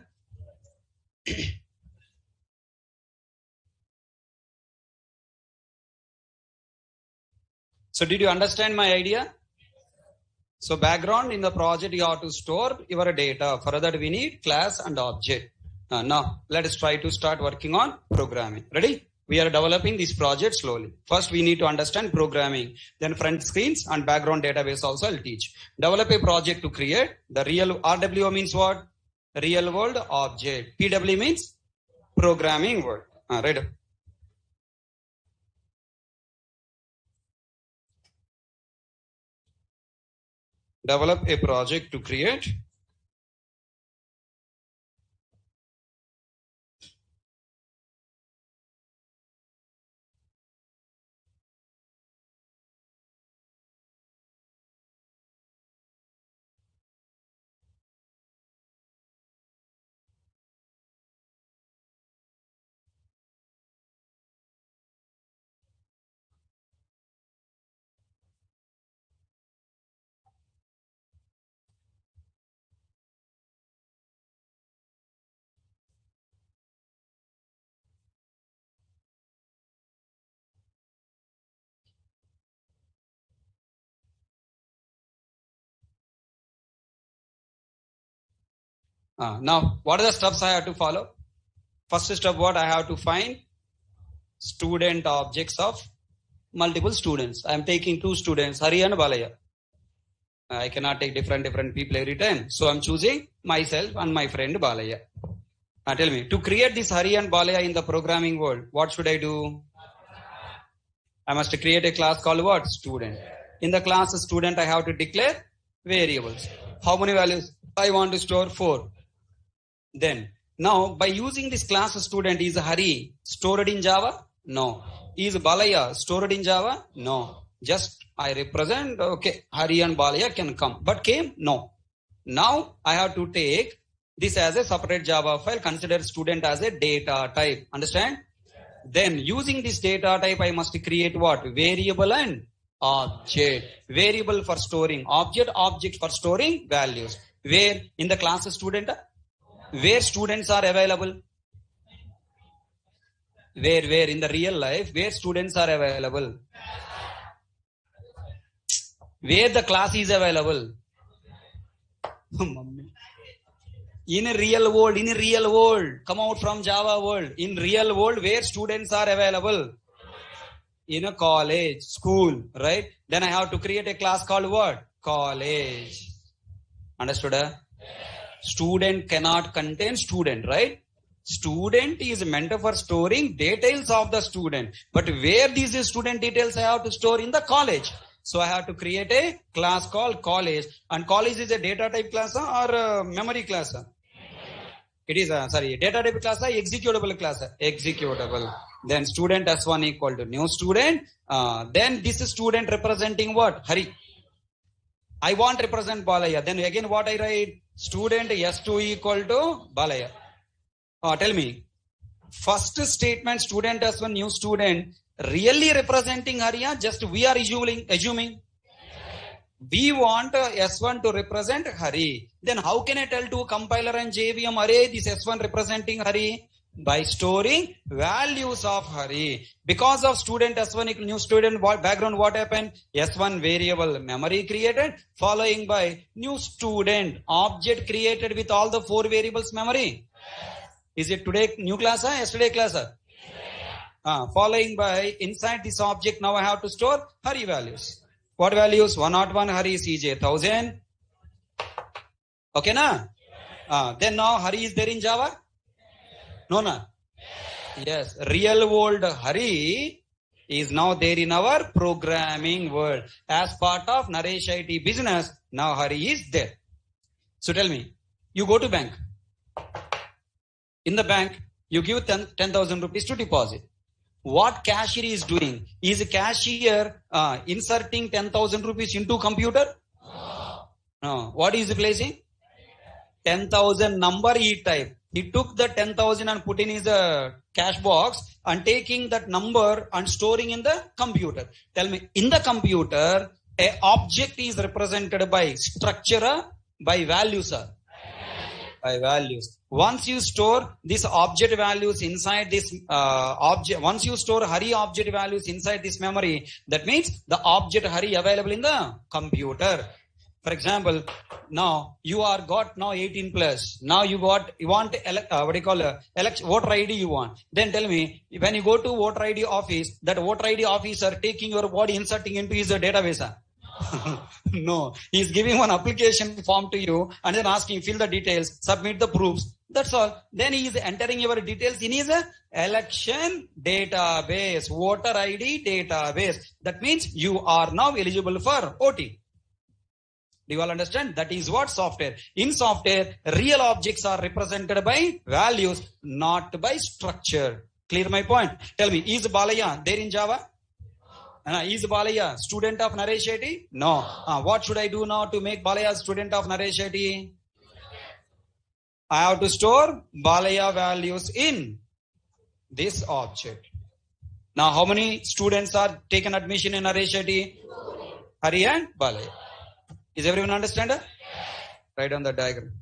So did you understand my idea? So background in the project, you have to store your data. For that, we need class and object. Now, let us try to start working on programming. Ready? We are developing this project slowly. First, we need to understand programming. Then front screens and background database also I'll teach. Develop a project to create. The real RWO means what? Real world object. PW means programming word. Right. Develop a project to create. Now, what are the steps I have to follow? First step, what I have to find? Student objects of multiple students. I am taking 2 students, Hari and Balaya. I cannot take different people every time. So I am choosing myself and my friend Balaya. Tell me, to create this Hari and Balaya in the programming world, what should I do? I must create a class called what? Student. In the class student, I have to declare variables. How many values? I want to store 4. Then, now by using this class student, is Hari stored in Java? No. Is Balaya stored in Java? No. Just I represent, okay, Hari and Balaya can come. But came? No. Now I have to take this as a separate Java file, consider student as a data type. Understand? Then using this data type, I must create what? Variable and object. Variable for storing object, object for storing values. Where? In the class student? Where students are available? Where in the real life, where students are available? Where the class is available? In a real world, come out from Java world. In real world, where students are available? In a college, school, right? Then I have to create a class called what? College. Understood? Student cannot contain student, right? Student is meant for storing details of the student. But where these student details I have to store? In the college. So I have to create a class called college. And college is a data type class or a memory class? It is data type class or executable class? Executable. Then student S1 equal to new student. Then this student representing what? Hari. I want represent Balaya. Then again what I write? Student S2 equal to Balaya. Tell me. First statement student S1 new student really representing Hariya? Just we are assuming. We want S1 to represent Hari. Then how can I tell to compiler and JVM array this S1 representing Hari? By storing values of Hari. Because of student S1 equal new student background, what happened? S1 variable memory created, following by new student object created with all the 4 variables memory. Is it today new class or yesterday class? Following by inside this object, now I have to store Hari values. What values? 101 Hari CJ 1000. Okay, na? Then now Hari is there in Java? No, na? Yes. Real world Hari is now there in our programming world. As part of Naresh IT business, now Hari is there. So tell me, you go to bank. In the bank, You give 10,000 rupees to deposit. What cashier is doing? Is a cashier inserting 10,000 rupees into computer? No. What is he placing? 10,000 number he typed. He took the 10,000 and put in his cash box and taking that number and storing in the computer. Tell me, in the computer, a object is represented by structure, by values, sir. By values. Once you store this object values inside this object, once you store Hari object values inside this memory, that means the object Hari available in the computer. For example, now you are got now 18 plus. Now you want voter ID you want. Then tell me, when you go to voter ID office, that voter ID officer taking your body inserting into his database. No, he's giving one application form to you and then asking fill the details, submit the proofs. That's all. Then he is entering your details in his election database, voter ID database. That means you are now eligible for voting. Do you all understand? That is what software. In software, real objects are represented by values, not by structure. Clear my point? Tell me, is Balaya there in Java? Is Balaya student of Naresh Shetty? No. What should I do now to make Balaya student of Naresh Shetty? I have to store Balaya values in this object. Now, how many students are taken admission in Naresh Shetty? Hari and Balaya. Is everyone understand? Yes. Write on the diagram.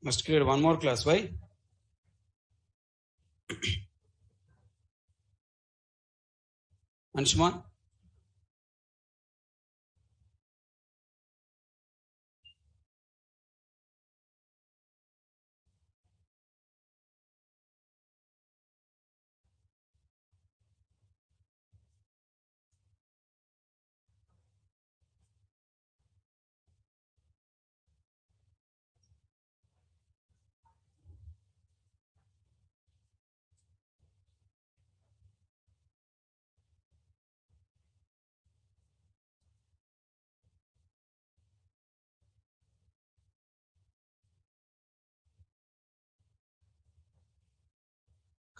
Must create one more class. Why? Anshuman?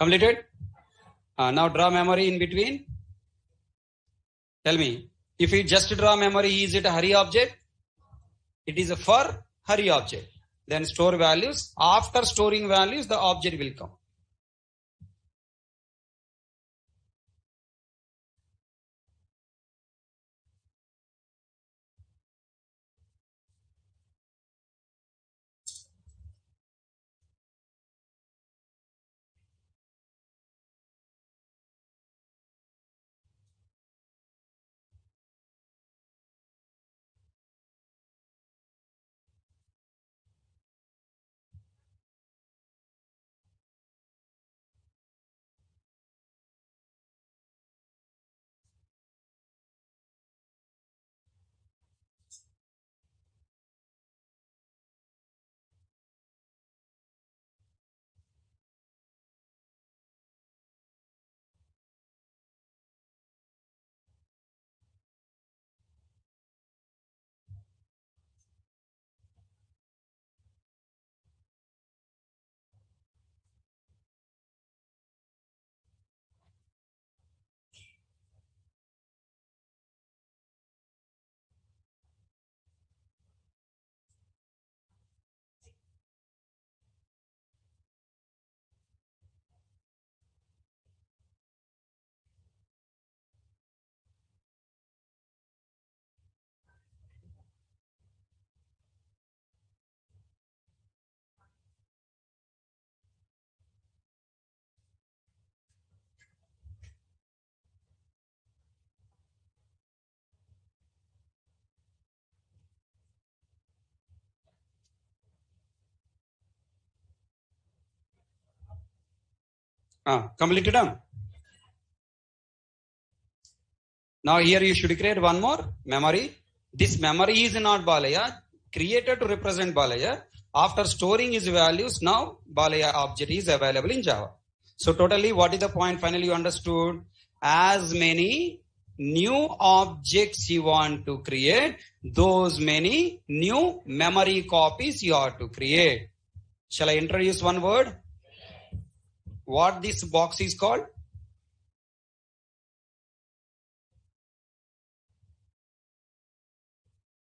Completed? Now draw memory in between. Tell me, if we just draw memory, is it a Hari object? It is a for Hari object. Then store values. After storing values, the object will come. Completed. Now here you should create one more memory. This memory is not Balaya, created to represent Balaya. After storing his values, now Balaya object is available in Java. So totally, what is the point finally you understood? As many new objects you want to create, those many new memory copies you have to create. Shall I introduce one word? What this box is called?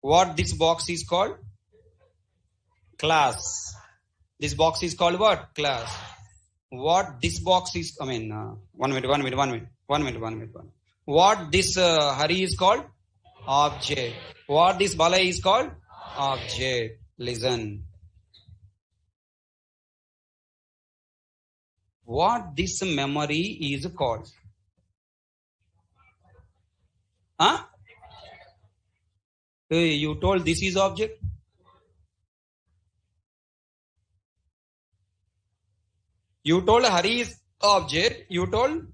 What this box is called? Class. This box is called what? Class. What this box is, one minute. What this Hari is called? Object. What this Balai is called? Object. Listen. What this memory is called? Huh? Hey, you told this is object? You told Hari is object. You told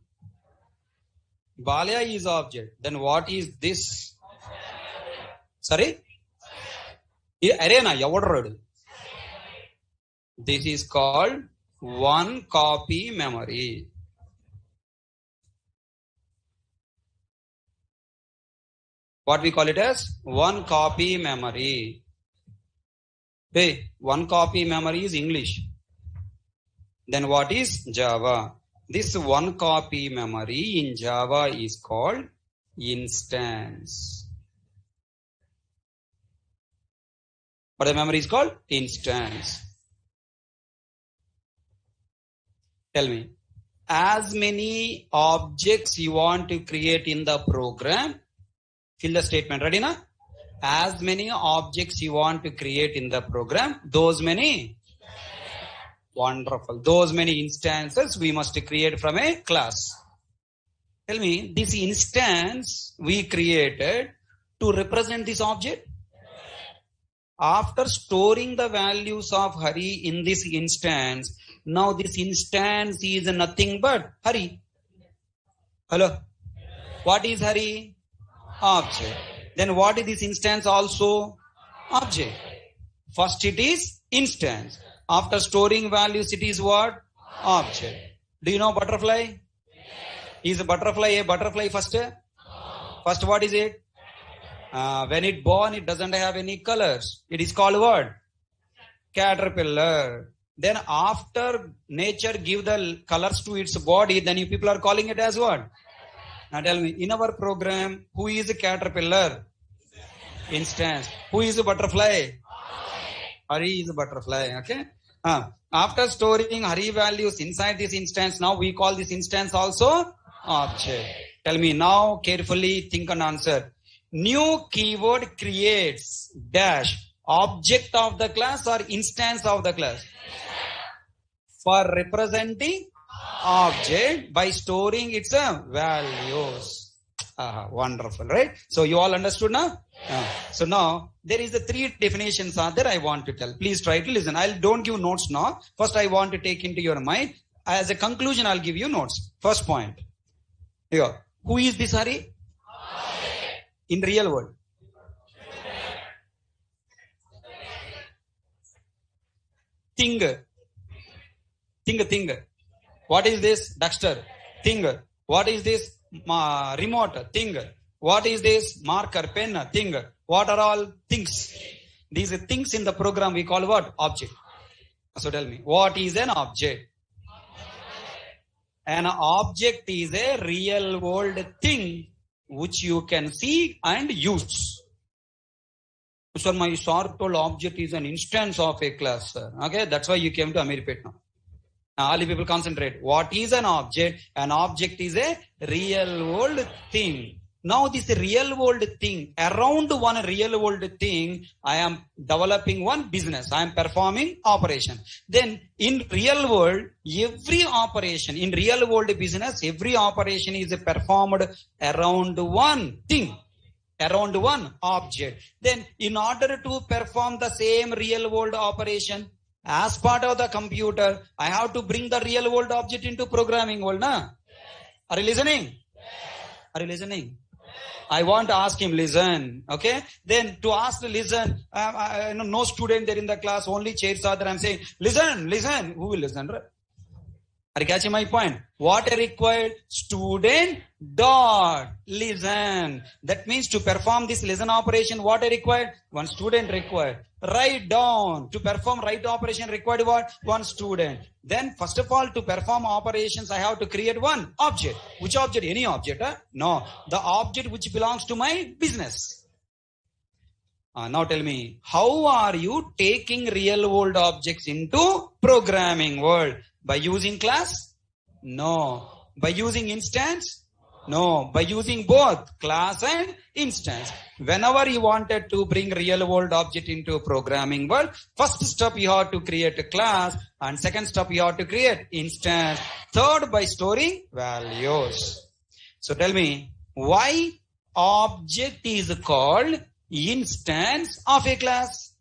Balya is object. Then what is this? Sorry? This is called one copy memory. What we call it as? One copy memory. Hey, one copy memory is English. Then what is Java? This one copy memory in Java is called instance. What the memory is called? Instance. Tell me, as many objects you want to create in the program, fill the statement. Ready now? As many objects you want to create in the program, those many. Wonderful. Those many instances we must create from a class. Tell me, this instance we created to represent this object. After storing the values of Hari in this instance, now this instance is nothing but Hari. Hello? What is Hari? Object. Then what is this instance also? Object. First it is instance. After storing values, it is what? Object. Do you know butterfly? Is a butterfly a butterfly first? First, what is it? When it born, it doesn't have any colors. It is called what? Caterpillar. Then after nature give the colors to its body, then you people are calling it as what? Now tell me, in our program, who is a caterpillar? Instance. Who is a butterfly? Hari is a butterfly. Okay. After storing Hari values inside this instance, now we call this instance also object. Tell me now, carefully think and answer. New keyword creates dash object of the class or instance of the class? For representing object by storing its values. Wonderful, right? So you all understood now? So now there is the three definitions are there I want to tell. Please try to listen. I don't give notes now. First I want to take into your mind. As a conclusion, I'll give you notes. First point. Here. Who is this Hari? In real world. Thing. What is this? Duster. Thing. What is this? Remote. Thing. What is this? Marker, pen, thing. What are all things? These things in the program we call what? Object. So tell me, what is an object? An object is a real world thing which you can see and use. Sir, my sir told object is an instance of a class, sir. Okay, that's why you came to Amirpet now. All the people concentrate. What is an object? An object is a real world thing. Now this real world thing, around one real world thing, I am developing one business. I am performing operation. Then in real world, every operation, in real world business, every operation is performed around one thing, around one object. Then in order to perform the same real world operation, as part of the computer, I have to bring the real world object into programming world. Na? Are you listening? Are you listening? I want to ask him, listen. Okay. Then to ask to listen, no student there in the class, only chairs are there. I'm saying, listen. Who will listen? Right? Are you catching my point? What I required? Student dot listen. That means to perform this listen operation, what I required? One student required. Write down. To perform write operation required what? One student. Then first of all, to perform operations, I have to create one object. Which object? Any object? No. The object which belongs to my business. Now tell me, how are you taking real world objects into programming world? By using class? No. By using instance? No. By using both class and instance. Whenever you wanted to bring real world object into programming world, first step you have to create a class and second step you have to create instance. Third, by storing values. So tell me, why object is called instance of a class?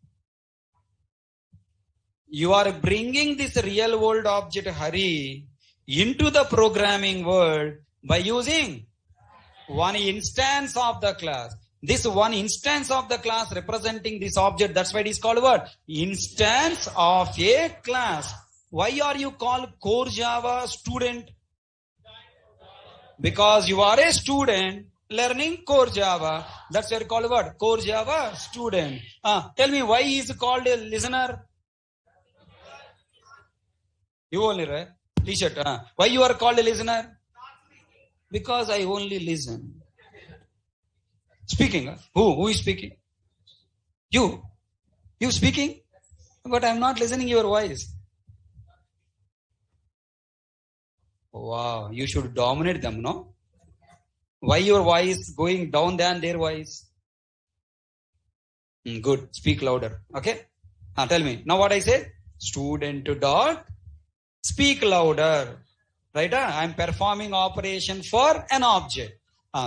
You are bringing this real world object Hari into the programming world by using one instance of the class. This one instance of the class representing this object, that's why it is called what? Instance of a class. Why are you called core Java student? Because you are a student learning core Java. That's why you called what? Core Java student. Tell me, why is called a listener? You only, right? T-shirt. Why you are called a listener? Because I only listen. Speaking. Who is speaking? You. You speaking? But I am not listening your voice. Wow. You should dominate them, no? Why your voice going down than their voice? Good. Speak louder. Okay. Tell me. Now what I said? Student dot speak louder. Right? I am performing operation for an object.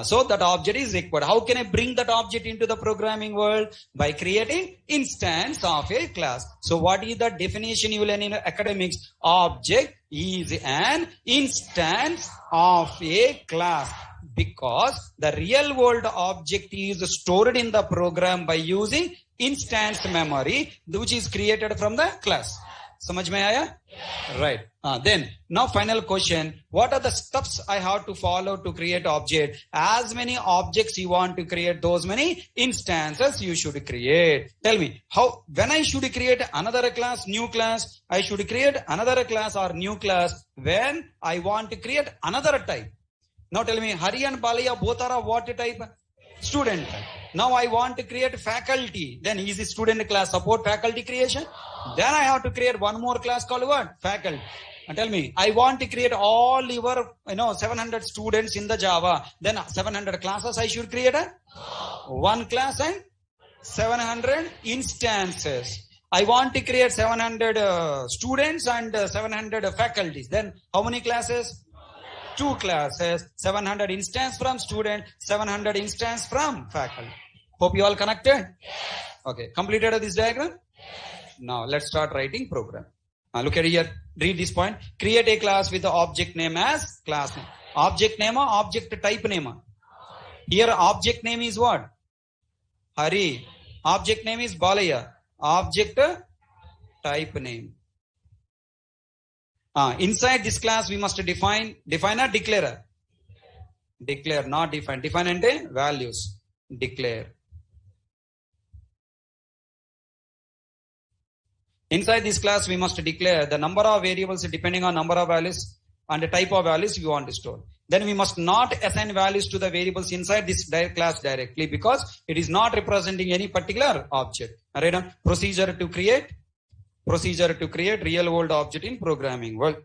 So that object is required. How can I bring that object into the programming world? By creating instance of a class. So what is the definition you learn in academics? Object is an instance of a class. Because the real world object is stored in the program by using instance memory, which is created from the class. समझ में आया? Right. Then now final question. What are the steps I have to follow to create object? As many objects you want to create, those many instances you should create. Tell me how, when I should create another class, new class, I should create another class or new class when I want to create another type. Now tell me, Hari and Balaya both are of what type? Student type. Now I want to create faculty. Then is the student class support faculty creation? Then I have to create one more class called what? Faculty. And tell me, I want to create all your 700 students in the Java. Then 700 classes I should create one class and 700 instances. I want to create 700 students and 700 faculties. Then how many classes? 2 classes, 700 instance from student, 700 instance from faculty. Hope you all connected? Okay, completed this diagram? Now let's start writing program. Look at here, read this point. Create a class with the object name as class name. Object name or object type name? Here object name is what? Hari. Object name is Balaya. Object type name. Inside this class we must define a declare. Declare, not define. Define ante values. Declare. Inside this class we must declare the number of variables depending on number of values and the type of values you want to store. Then we must not assign values to the variables inside this class directly because it is not representing any particular object. Alright, procedure to create real world object in programming world.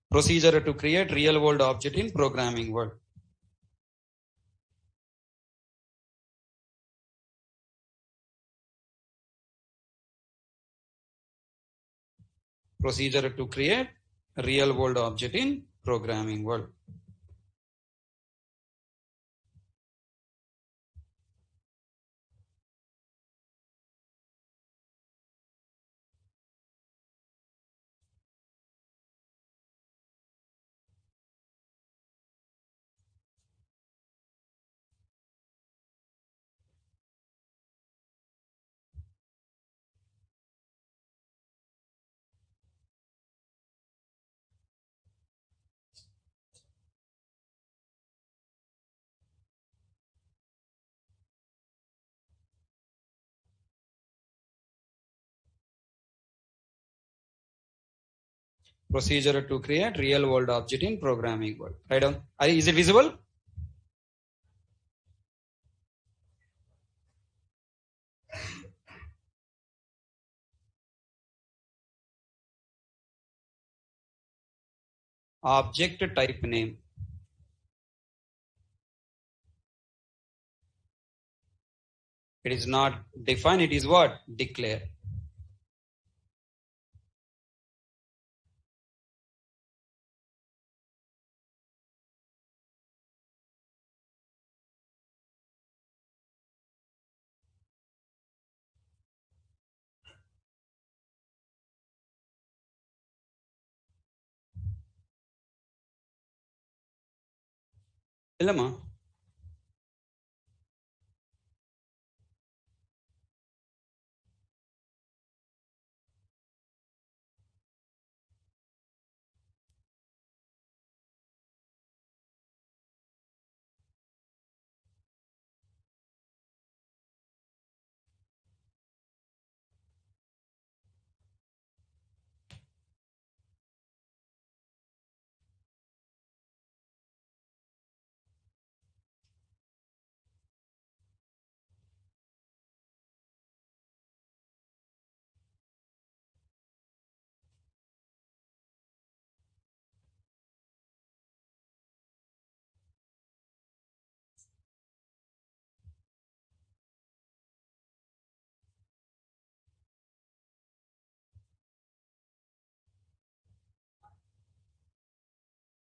Procedure to create real world object in programming world. Procedure to create real world object in programming world. Procedure to create real world object in programming world. Write down. Is it visible? Object type name. It is not define, it is what? Declare. Illama.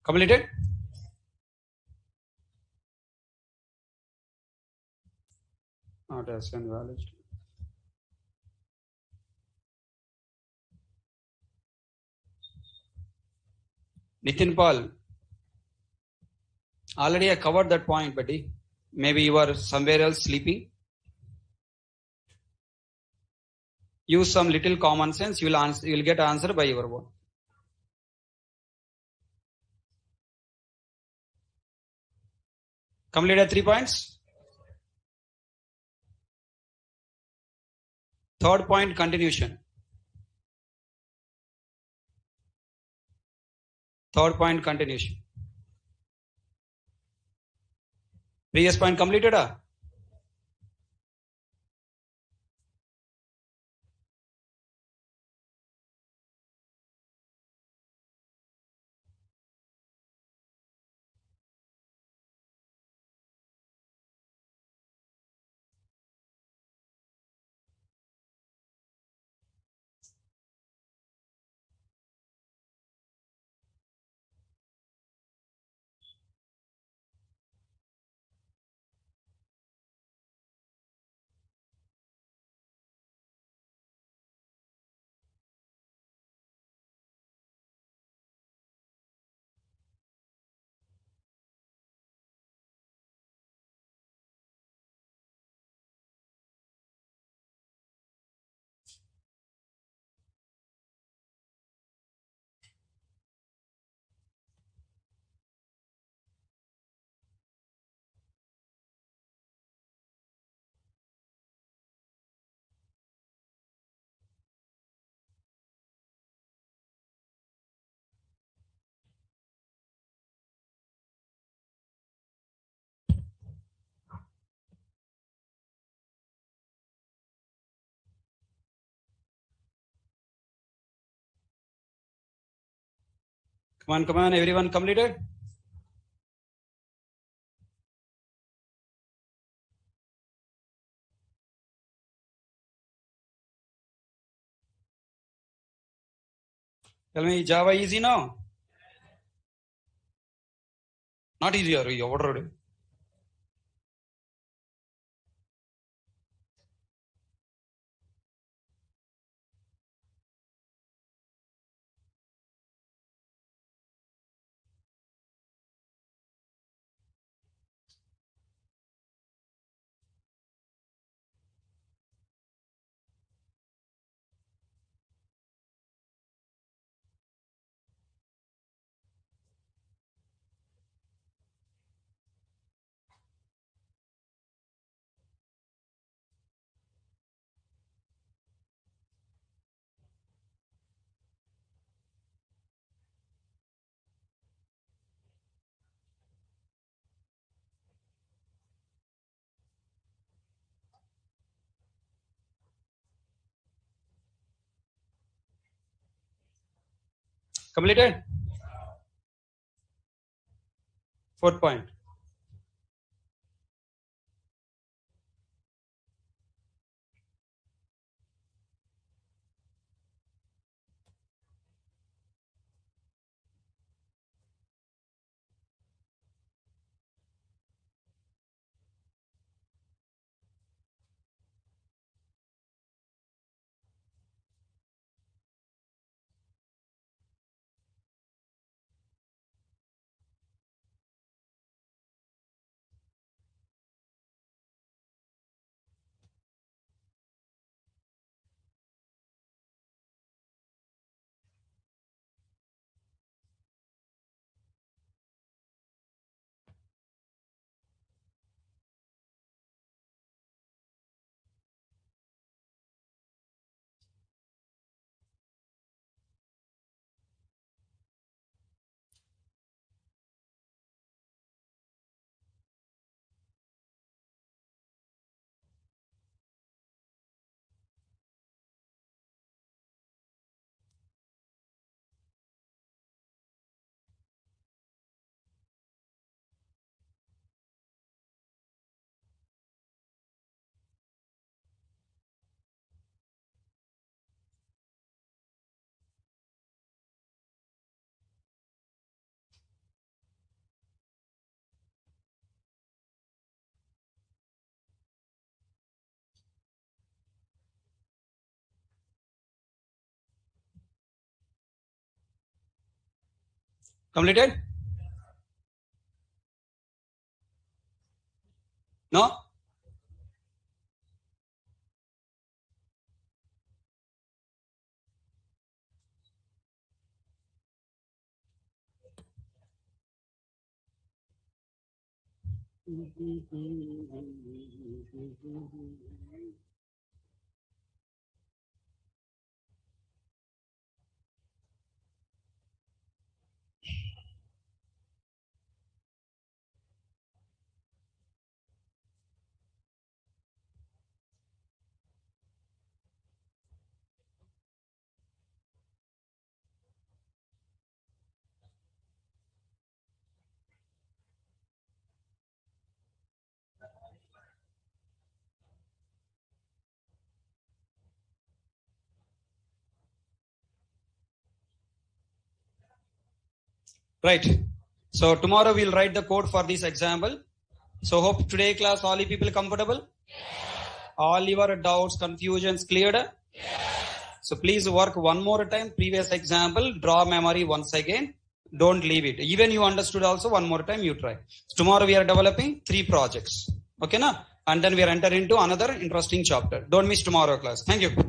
Completed? Not assign values. Nitin Paul. Already I covered that point, buddy. Maybe you are somewhere else sleeping. use some little common sense, you will get answer by your own. Completed 3 points. Third point, continuation. Third point, continuation. Previous point completed. Come on, everyone completed? Tell me, Java easy now? Not easy, or you ordered. Completed? Fourth point. Completed? No? Right. So tomorrow we'll write the code for this example. So hope today class all you people comfortable? All your doubts, confusions cleared? So please work one more time. Previous example, draw memory once again. Don't leave it. Even you understood also, one more time you try. So tomorrow we are developing 3 projects. Okay, na? And then we are entering into another interesting chapter. Don't miss tomorrow class. Thank you.